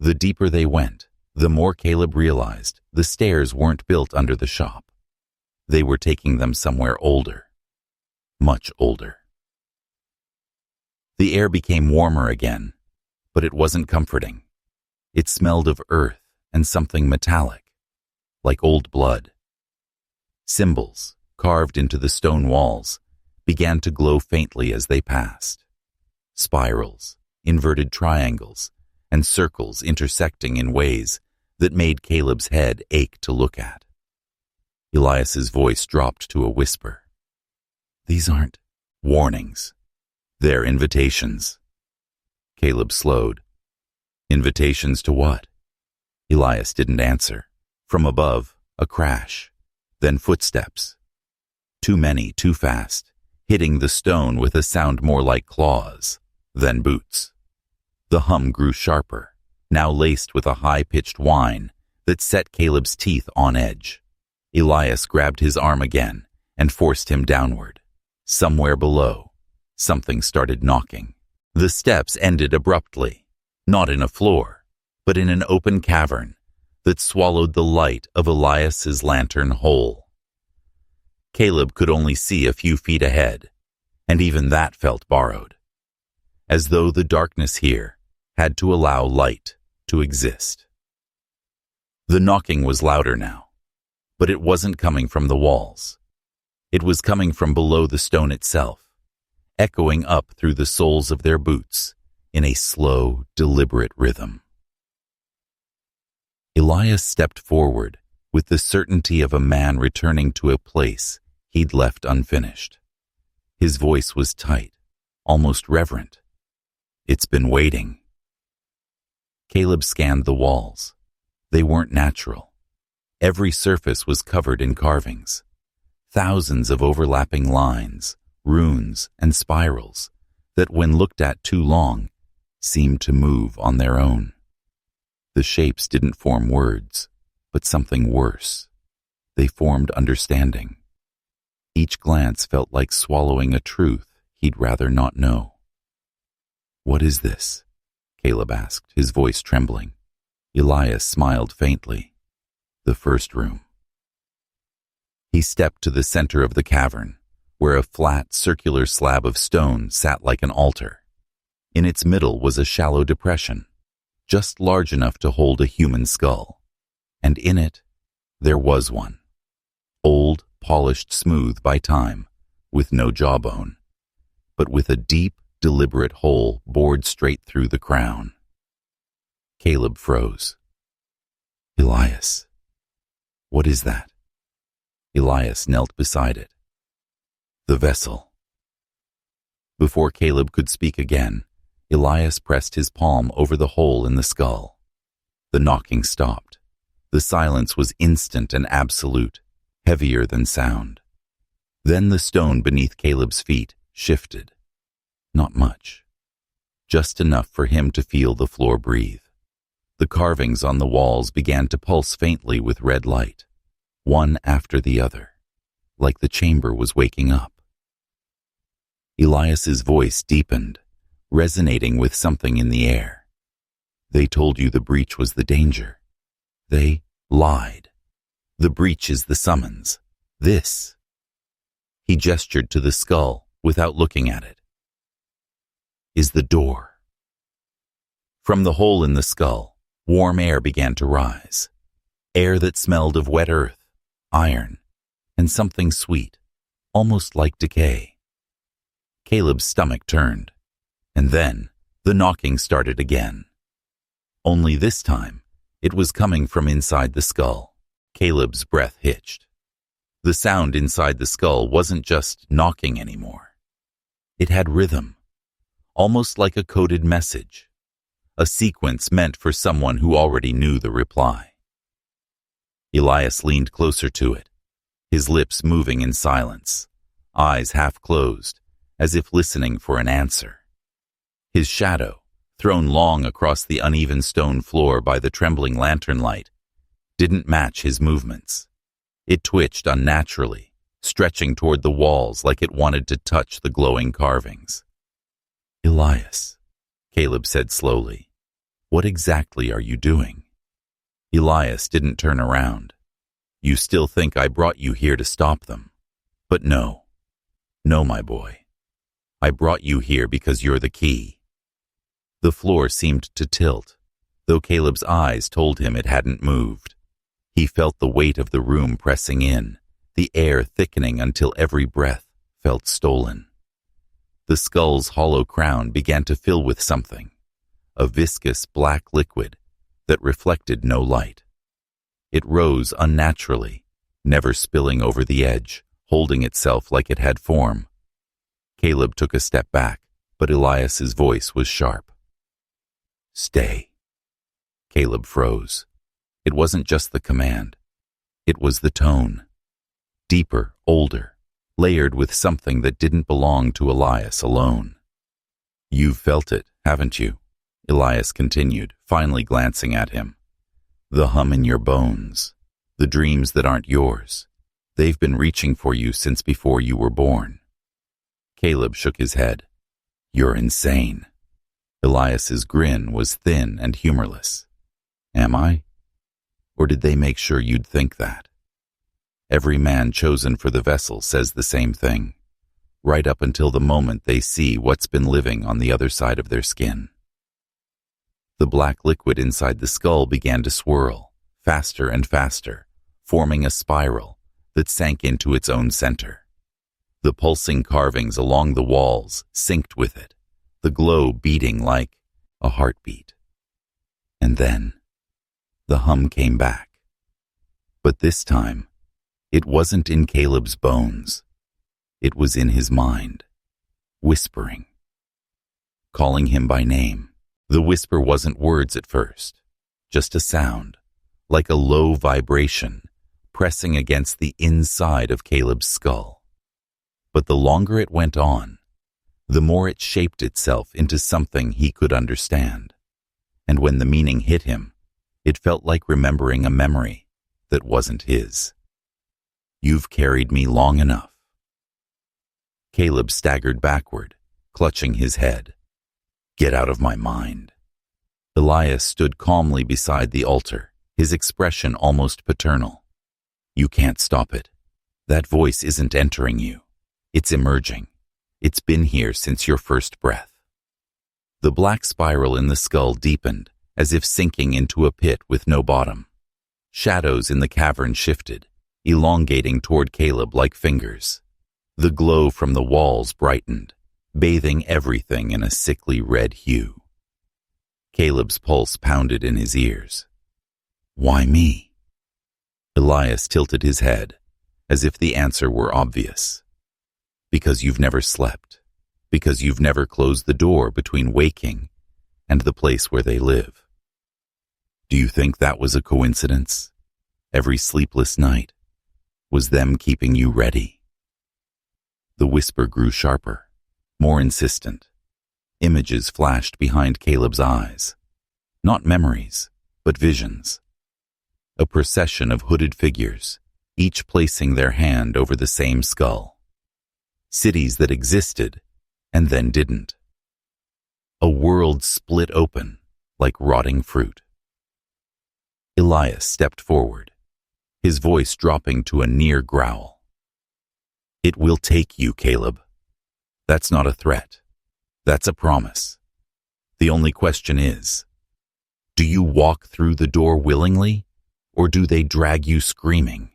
The deeper they went, the more Caleb realized the stairs weren't built under the shop. They were taking them somewhere older, much older. The air became warmer again, but it wasn't comforting. It smelled of earth and something metallic, like old blood. Symbols, carved into the stone walls, began to glow faintly as they passed. Spirals, inverted triangles, and circles intersecting in ways that made Caleb's head ache to look at. Elias's voice dropped to a whisper. "These aren't warnings. They're invitations." Caleb slowed. "Invitations to what?" Elias didn't answer. From above, a crash, then footsteps. Too many, too fast, hitting the stone with a sound more like claws than boots. The hum grew sharper, now laced with a high-pitched whine that set Caleb's teeth on edge. Elias grabbed his arm again and forced him downward. Somewhere below, something started knocking. The steps ended abruptly, not in a floor, but in an open cavern that swallowed the light of Elias's lantern whole. Caleb could only see a few feet ahead, and even that felt borrowed, as though the darkness here had to allow light to exist. The knocking was louder now, but it wasn't coming from the walls. It was coming from below the stone itself, echoing up through the soles of their boots in a slow, deliberate rhythm. Elias stepped forward with the certainty of a man returning to a place he'd left unfinished. His voice was tight, almost reverent. "It's been waiting." Caleb scanned the walls. They weren't natural. Every surface was covered in carvings. Thousands of overlapping lines, runes, and spirals that, when looked at too long, seemed to move on their own. The shapes didn't form words, but something worse. They formed understanding. Each glance felt like swallowing a truth he'd rather not know. "What is this?" Caleb asked, his voice trembling. Elias smiled faintly. "The first room." He stepped to the center of the cavern, where a flat, circular slab of stone sat like an altar. In its middle was a shallow depression, just large enough to hold a human skull. And in it, there was one. Old, polished smooth by time, with no jawbone, but with a deep, deliberate hole bored straight through the crown. Caleb froze. "Elias, what is that?" Elias knelt beside it. "The vessel." Before Caleb could speak again, Elias pressed his palm over the hole in the skull. The knocking stopped. The silence was instant and absolute, heavier than sound. Then the stone beneath Caleb's feet shifted, Not much. Just enough for him to feel the floor breathe. The carvings on the walls began to pulse faintly with red light, one after the other, like the chamber was waking up. Elias's voice deepened, resonating with something in the air. They told you the breach was the danger. They lied. The breach is the summons. This. He gestured to the skull without looking at it. Is the door. From the hole in the skull, warm air began to rise. Air that smelled of wet earth, iron, and something sweet, almost like decay. Caleb's stomach turned, and then the knocking started again. Only this time, it was coming from inside the skull. Caleb's breath hitched. The sound inside the skull wasn't just knocking anymore. It had rhythm, almost like a coded message, a sequence meant for someone who already knew the reply. Elias leaned closer to it, his lips moving in silence, eyes half closed, as if listening for an answer. His shadow, thrown long across the uneven stone floor by the trembling lantern light, didn't match his movements. It twitched unnaturally, stretching toward the walls like it wanted to touch the glowing carvings. Elias, Caleb said slowly, what exactly are you doing? Elias didn't turn around. You still think I brought you here to stop them. But no, my boy. I brought you here because you're the key. The floor seemed to tilt, though Caleb's eyes told him it hadn't moved. He felt the weight of the room pressing in, the air thickening until every breath felt stolen. The skull's hollow crown began to fill with something, a viscous black liquid that reflected no light. It rose unnaturally, never spilling over the edge, holding itself like it had form. Caleb took a step back, but Elias's voice was sharp. Stay. Caleb froze. It wasn't just the command. It was the tone. Deeper, older, layered with something that didn't belong to Elias alone. You've felt it, haven't you? Elias continued, finally glancing at him. The hum in your bones, the dreams that aren't yours. They've been reaching for you since before you were born. Caleb shook his head. You're insane. Elias's grin was thin and humorless. Am I? Or did they make sure you'd think that? Every man chosen for the vessel says the same thing, right up until the moment they see what's been living on the other side of their skin. The black liquid inside the skull began to swirl, faster and faster, forming a spiral that sank into its own center. The pulsing carvings along the walls synced with it, the glow beating like a heartbeat. And then, the hum came back. But this time, it wasn't in Caleb's bones. It was in his mind, whispering, calling him by name. The whisper wasn't words at first, just a sound, like a low vibration, pressing against the inside of Caleb's skull. But the longer it went on, the more it shaped itself into something he could understand. And when the meaning hit him, it felt like remembering a memory that wasn't his. You've carried me long enough. Caleb staggered backward, clutching his head. Get out of my mind. Elias stood calmly beside the altar, his expression almost paternal. You can't stop it. That voice isn't entering you. It's emerging. It's been here since your first breath. The black spiral in the skull deepened, as if sinking into a pit with no bottom. Shadows in the cavern shifted, elongating toward Caleb like fingers. The glow from the walls brightened, bathing everything in a sickly red hue. Caleb's pulse pounded in his ears. Why me? Elias tilted his head, as if the answer were obvious. Because you've never slept. Because you've never closed the door between waking and the place where they live. Do you think that was a coincidence? Every sleepless night was them keeping you ready. The whisper grew sharper, more insistent, Images flashed behind Caleb's eyes. Not memories, but visions. A procession of hooded figures, each placing their hand over the same skull. Cities that existed and then didn't. A world split open like rotting fruit. Elias stepped forward, his voice dropping to a near growl. "It will take you, Caleb. That's not a threat. That's a promise. The only question is, do you walk through the door willingly, or do they drag you screaming?"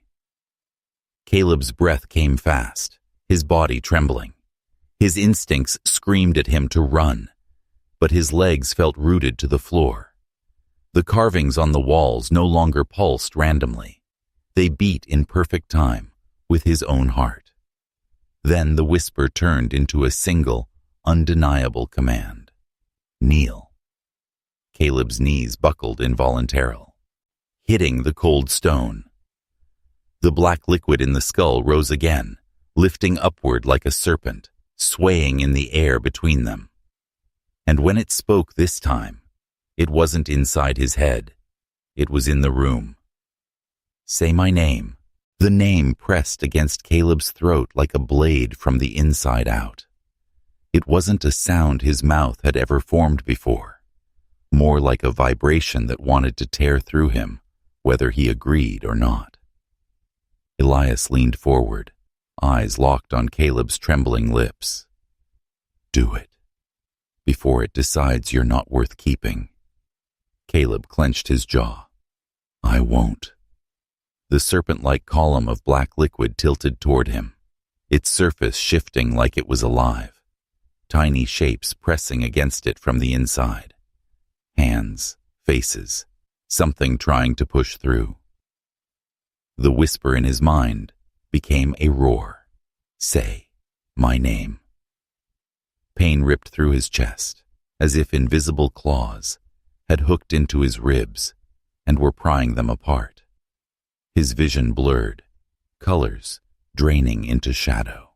Caleb's breath came fast, his body trembling. His instincts screamed at him to run, but his legs felt rooted to the floor. The carvings on the walls no longer pulsed randomly. They beat in perfect time with his own heart. Then the whisper turned into a single, undeniable command. "Kneel." Caleb's knees buckled involuntarily, hitting the cold stone. The black liquid in the skull rose again, lifting upward like a serpent, swaying in the air between them. And when it spoke this time, it wasn't inside his head. It was in the room. "Say my name." The name pressed against Caleb's throat like a blade from the inside out. It wasn't a sound his mouth had ever formed before, more like a vibration that wanted to tear through him, whether he agreed or not. Elias leaned forward, eyes locked on Caleb's trembling lips. "Do it, before it decides you're not worth keeping." Caleb clenched his jaw. "I won't." The serpent-like column of black liquid tilted toward him, its surface shifting like it was alive, tiny shapes pressing against it from the inside. Hands, faces, something trying to push through. The whisper in his mind became a roar. "Say my name." Pain ripped through his chest, as if invisible claws had hooked into his ribs and were prying them apart. His vision blurred, colors draining into shadow.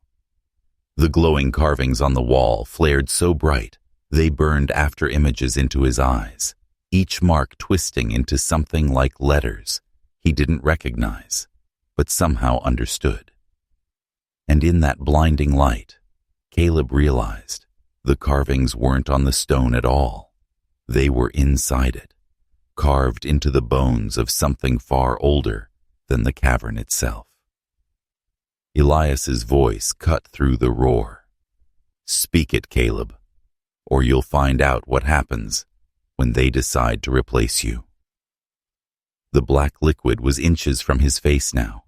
The glowing carvings on the wall flared so bright they burned after images into his eyes, each mark twisting into something like letters he didn't recognize, but somehow understood. And in that blinding light, Caleb realized the carvings weren't on the stone at all. They were inside it, carved into the bones of something far older than the cavern itself. Elias's voice cut through the roar. "Speak it, Caleb, or you'll find out what happens when they decide to replace you." The black liquid was inches from his face now,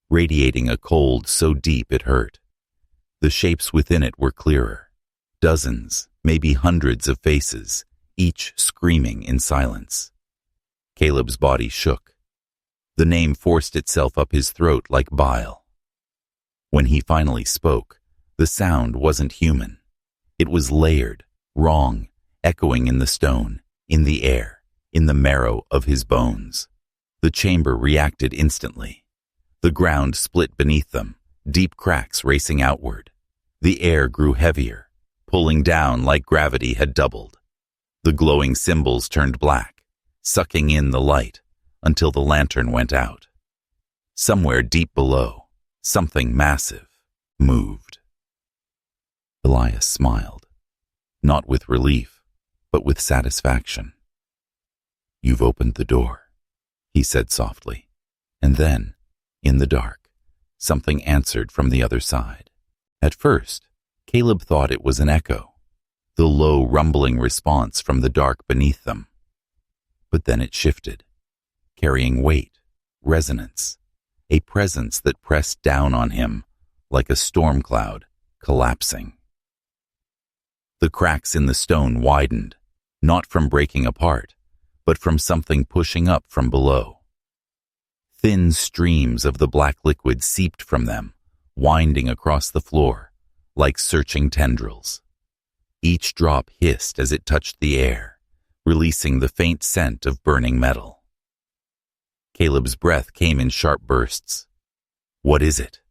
radiating a cold so deep it hurt. The shapes within it were clearer. Dozens, maybe hundreds of faces, each screaming in silence. Caleb's body shook. The name forced itself up his throat like bile. When he finally spoke, the sound wasn't human. It was layered, wrong, echoing in the stone, in the air, in the marrow of his bones. The chamber reacted instantly. The ground split beneath them, deep cracks racing outward. The air grew heavier, pulling down like gravity had doubled. The glowing symbols turned black, sucking in the light until the lantern went out. Somewhere deep below, something massive moved. Elias smiled, not with relief, but with satisfaction. "You've opened the door," he said softly, and then, in the dark, something answered from the other side. At first, Caleb thought it was an echo, the low rumbling response from the dark beneath them. But then it shifted, carrying weight, resonance, a presence that pressed down on him like a storm cloud collapsing. The cracks in the stone widened, not from breaking apart, but from something pushing up from below. Thin streams of the black liquid seeped from them, winding across the floor like searching tendrils. Each drop hissed as it touched the air, releasing the faint scent of burning metal. Caleb's breath came in sharp bursts. "What is it?"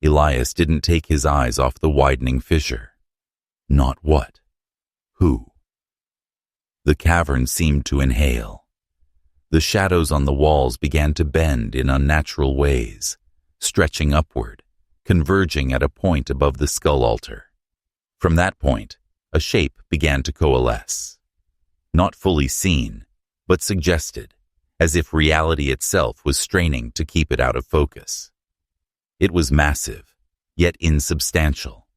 Elias didn't take his eyes off the widening fissure. "Not what. Who? The cavern seemed to inhale. The shadows on the walls began to bend in unnatural ways, stretching upward, converging at a point above the skull altar. From that point, a shape began to coalesce. Not fully seen, but suggested, as if reality itself was straining to keep it out of focus. It was massive, yet insubstantial.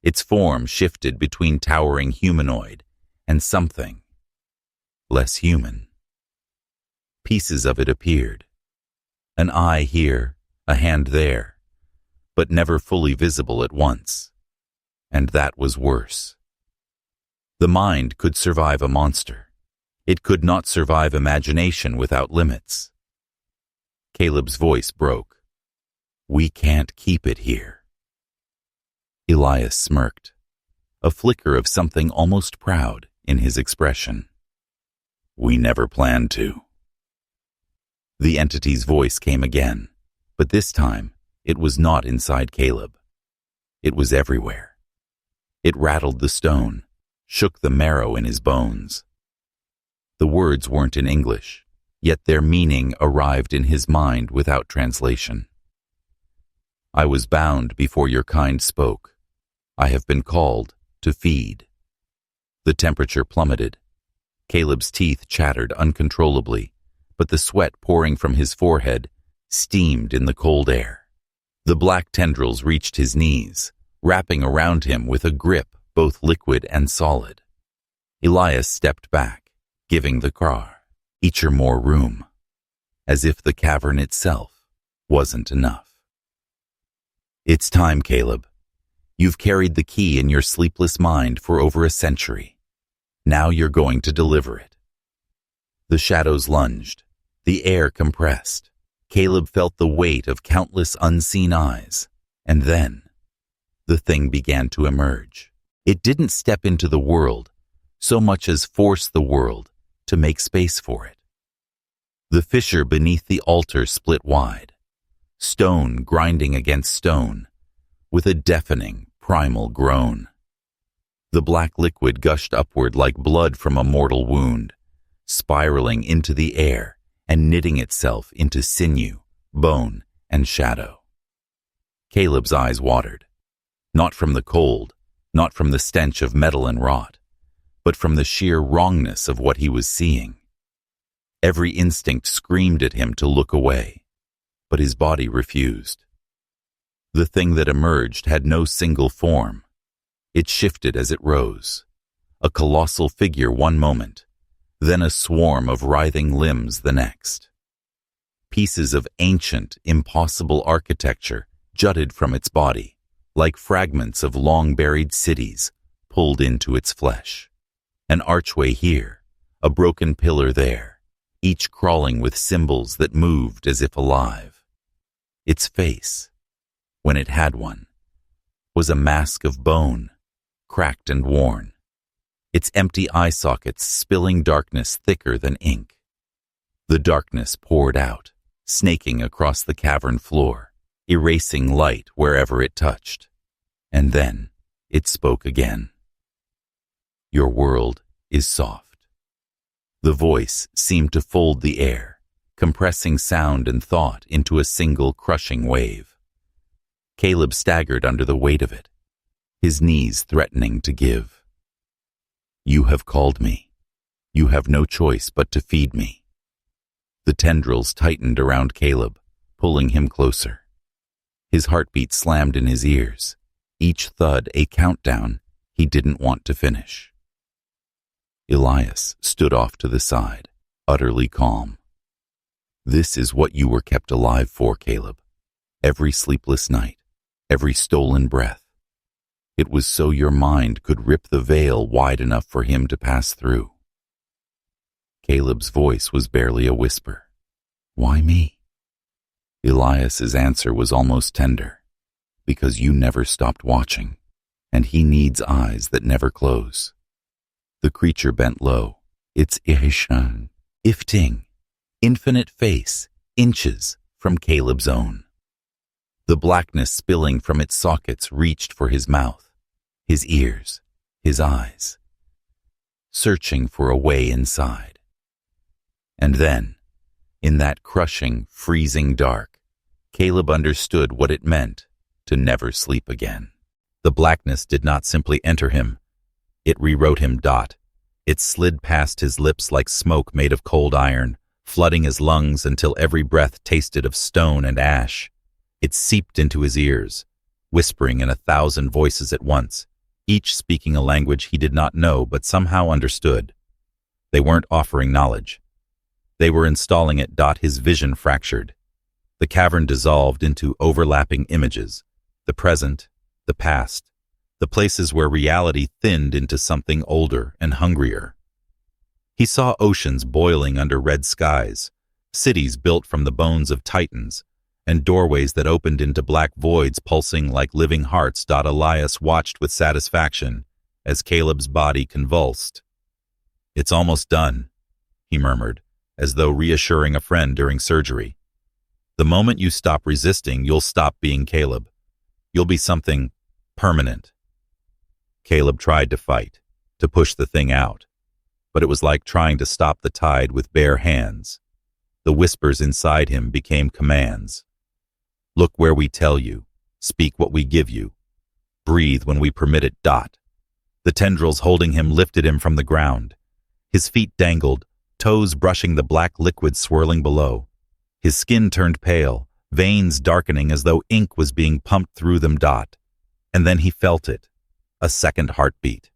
Its form shifted between towering humanoid and something less human. Pieces of it appeared. An eye here, a hand there, but never fully visible at once. And that was worse. The mind could survive a monster. It could not survive imagination without limits. Caleb's voice broke. We can't keep it here. Elias smirked, a flicker of something almost proud in his expression. We never planned to. The entity's voice came again, but this time it was not inside Caleb. It was everywhere. It rattled the stone, shook the marrow in his bones. The words weren't in English, yet their meaning arrived in his mind without translation. I was bound before your kind spoke. I have been called to feed. The temperature plummeted. Caleb's teeth chattered uncontrollably, but the sweat pouring from his forehead steamed in the cold air. The black tendrils reached his knees, wrapping around him with a grip both liquid and solid. Elias stepped back, giving the creature more room, as if the cavern itself wasn't enough. It's time, Caleb. You've carried the key in your sleepless mind for over a century. Now you're going to deliver it. The shadows lunged, the air compressed. Caleb felt the weight of countless unseen eyes, and then the thing began to emerge. It didn't step into the world so much as force the world to make space for it. The fissure beneath the altar split wide, stone grinding against stone, with a deafening, primal groan. The black liquid gushed upward like blood from a mortal wound, spiraling into the air and knitting itself into sinew, bone, and shadow. Caleb's eyes watered, not from the cold, not from the stench of metal and rot, but from the sheer wrongness of what he was seeing. Every instinct screamed at him to look away, but his body refused. The thing that emerged had no single form. It shifted as it rose, a colossal figure one moment, then a swarm of writhing limbs the next. Pieces of ancient, impossible architecture jutted from its body, like fragments of long-buried cities pulled into its flesh. An archway here, a broken pillar there, each crawling with symbols that moved as if alive. Its face, when it had one, was a mask of bone, cracked and worn, its empty eye sockets spilling darkness thicker than ink. The darkness poured out, snaking across the cavern floor, erasing light wherever it touched. And then it spoke again. Your world is soft. The voice seemed to fold the air, compressing sound and thought into a single crushing wave. Caleb staggered under the weight of it, his knees threatening to give. You have called me. You have no choice but to feed me. The tendrils tightened around Caleb, pulling him closer. His heartbeat slammed in his ears, each thud a countdown he didn't want to finish. Elias stood off to the side, utterly calm. This is what you were kept alive for, Caleb. Every sleepless night, every stolen breath. It was so your mind could rip the veil wide enough for him to pass through. Caleb's voice was barely a whisper. Why me? Elias's answer was almost tender. Because you never stopped watching, and he needs eyes that never close. The creature bent low, its ihshan, ifting, infinite face, inches from Caleb's own. The blackness spilling from its sockets reached for his mouth, his ears, his eyes. searching for a way inside. And then, in that crushing, freezing dark, Caleb understood what it meant to never sleep again. The blackness did not simply enter him. It rewrote him. It slid past his lips like smoke made of cold iron, flooding his lungs until every breath tasted of stone and ash. It seeped into his ears, whispering in 1,000 voices at once, each speaking a language he did not know but somehow understood. They weren't offering knowledge. They were installing it. His vision fractured. The cavern dissolved into overlapping images, the present, the past, the places where reality thinned into something older and hungrier. He saw oceans boiling under red skies, cities built from the bones of titans, and doorways that opened into black voids pulsing like living hearts. Elias watched with satisfaction as Caleb's body convulsed. "It's almost done," he murmured, as though reassuring a friend during surgery. "The moment you stop resisting, you'll stop being Caleb. You'll be something permanent." Caleb tried to fight, to push the thing out, but it was like trying to stop the tide with bare hands. The whispers inside him became commands. "Look where we tell you. Speak what we give you. Breathe when we permit it." The tendrils holding him lifted him from the ground. His feet dangled, toes brushing the black liquid swirling below. His skin turned pale, veins darkening as though ink was being pumped through them. And then he felt it, a second heartbeat.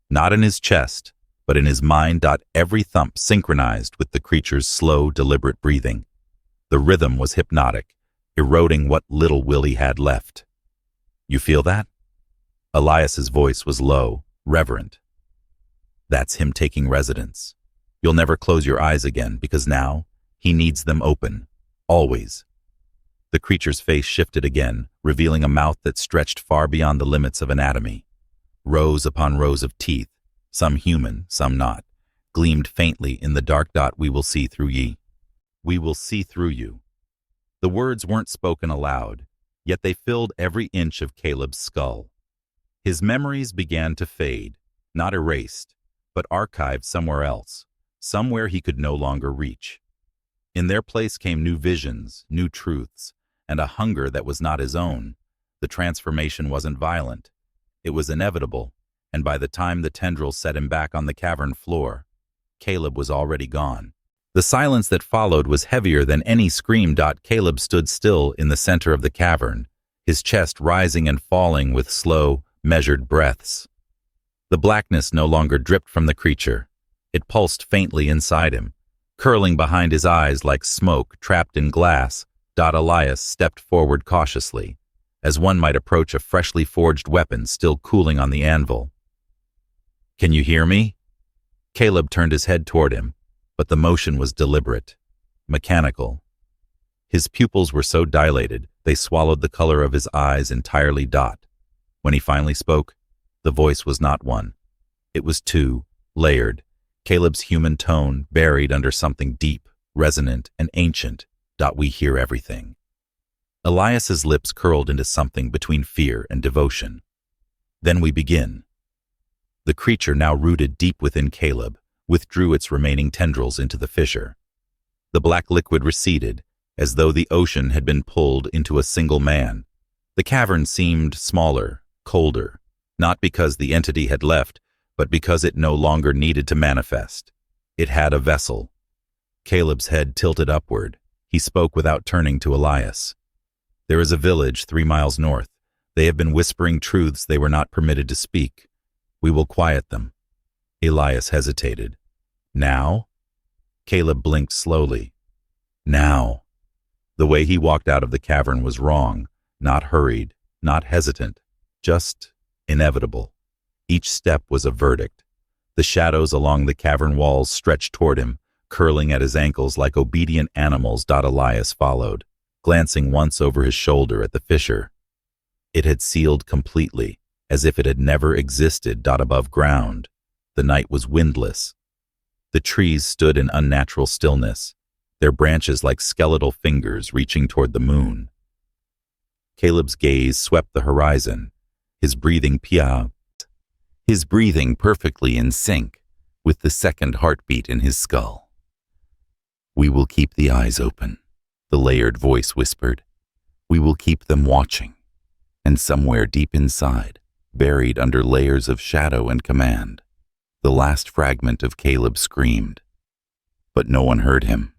Not in his chest, but in his mind. Every thump synchronized with the creature's slow, deliberate breathing. The rhythm was hypnotic, eroding what little will he had left. "You feel that?" Elias's voice was low, reverent. "That's him taking residence. You'll never close your eyes again, because now he needs them open, always." The creature's face shifted again, revealing a mouth that stretched far beyond the limits of anatomy. Rows upon rows of teeth, some human, some not, gleamed faintly in the dark. "We will see through ye. We will see through you." The words weren't spoken aloud, yet they filled every inch of Caleb's skull. His memories began to fade, not erased, but archived somewhere else, somewhere he could no longer reach. In their place came new visions, new truths, and a hunger that was not his own. The transformation wasn't violent. It was inevitable, and by the time the tendrils set him back on the cavern floor, Caleb was already gone. The silence that followed was heavier than any scream. Caleb stood still in the center of the cavern, his chest rising and falling with slow, measured breaths. The blackness no longer dripped from the creature. It pulsed faintly inside him, curling behind his eyes like smoke trapped in glass. Elias stepped forward cautiously, as one might approach a freshly forged weapon still cooling on the anvil. "Can you hear me?" Caleb turned his head toward him, but the motion was deliberate, mechanical. His pupils were so dilated, they swallowed the color of his eyes entirely. When he finally spoke, the voice was not one. It was two, layered, Caleb's human tone buried under something deep, resonant, and ancient. "We hear everything." Elias's lips curled into something between fear and devotion. "Then we begin." The creature, now rooted deep within Caleb, withdrew its remaining tendrils into the fissure. The black liquid receded, as though the ocean had been pulled into a single man. The cavern seemed smaller, colder, not because the entity had left, but because it no longer needed to manifest. It had a vessel. Caleb's head tilted upward. He spoke without turning to Elias. "There is a village 3 miles north. They have been whispering truths they were not permitted to speak. We will quiet them." Elias hesitated. "Now?" Caleb blinked slowly. "Now." The way he walked out of the cavern was wrong, not hurried, not hesitant, just inevitable. Each step was a verdict. The shadows along the cavern walls stretched toward him, curling at his ankles like obedient animals. Elias followed, glancing once over his shoulder at the fissure. It had sealed completely, as if it had never existed. Above ground, the night was windless. The trees stood in unnatural stillness, their branches like skeletal fingers reaching toward the moon. Caleb's gaze swept the horizon, his breathing perfectly in sync, with the second heartbeat in his skull. "We will keep the eyes open," the layered voice whispered. "We will keep them watching." And somewhere deep inside, buried under layers of shadow and command, the last fragment of Caleb screamed. But no one heard him.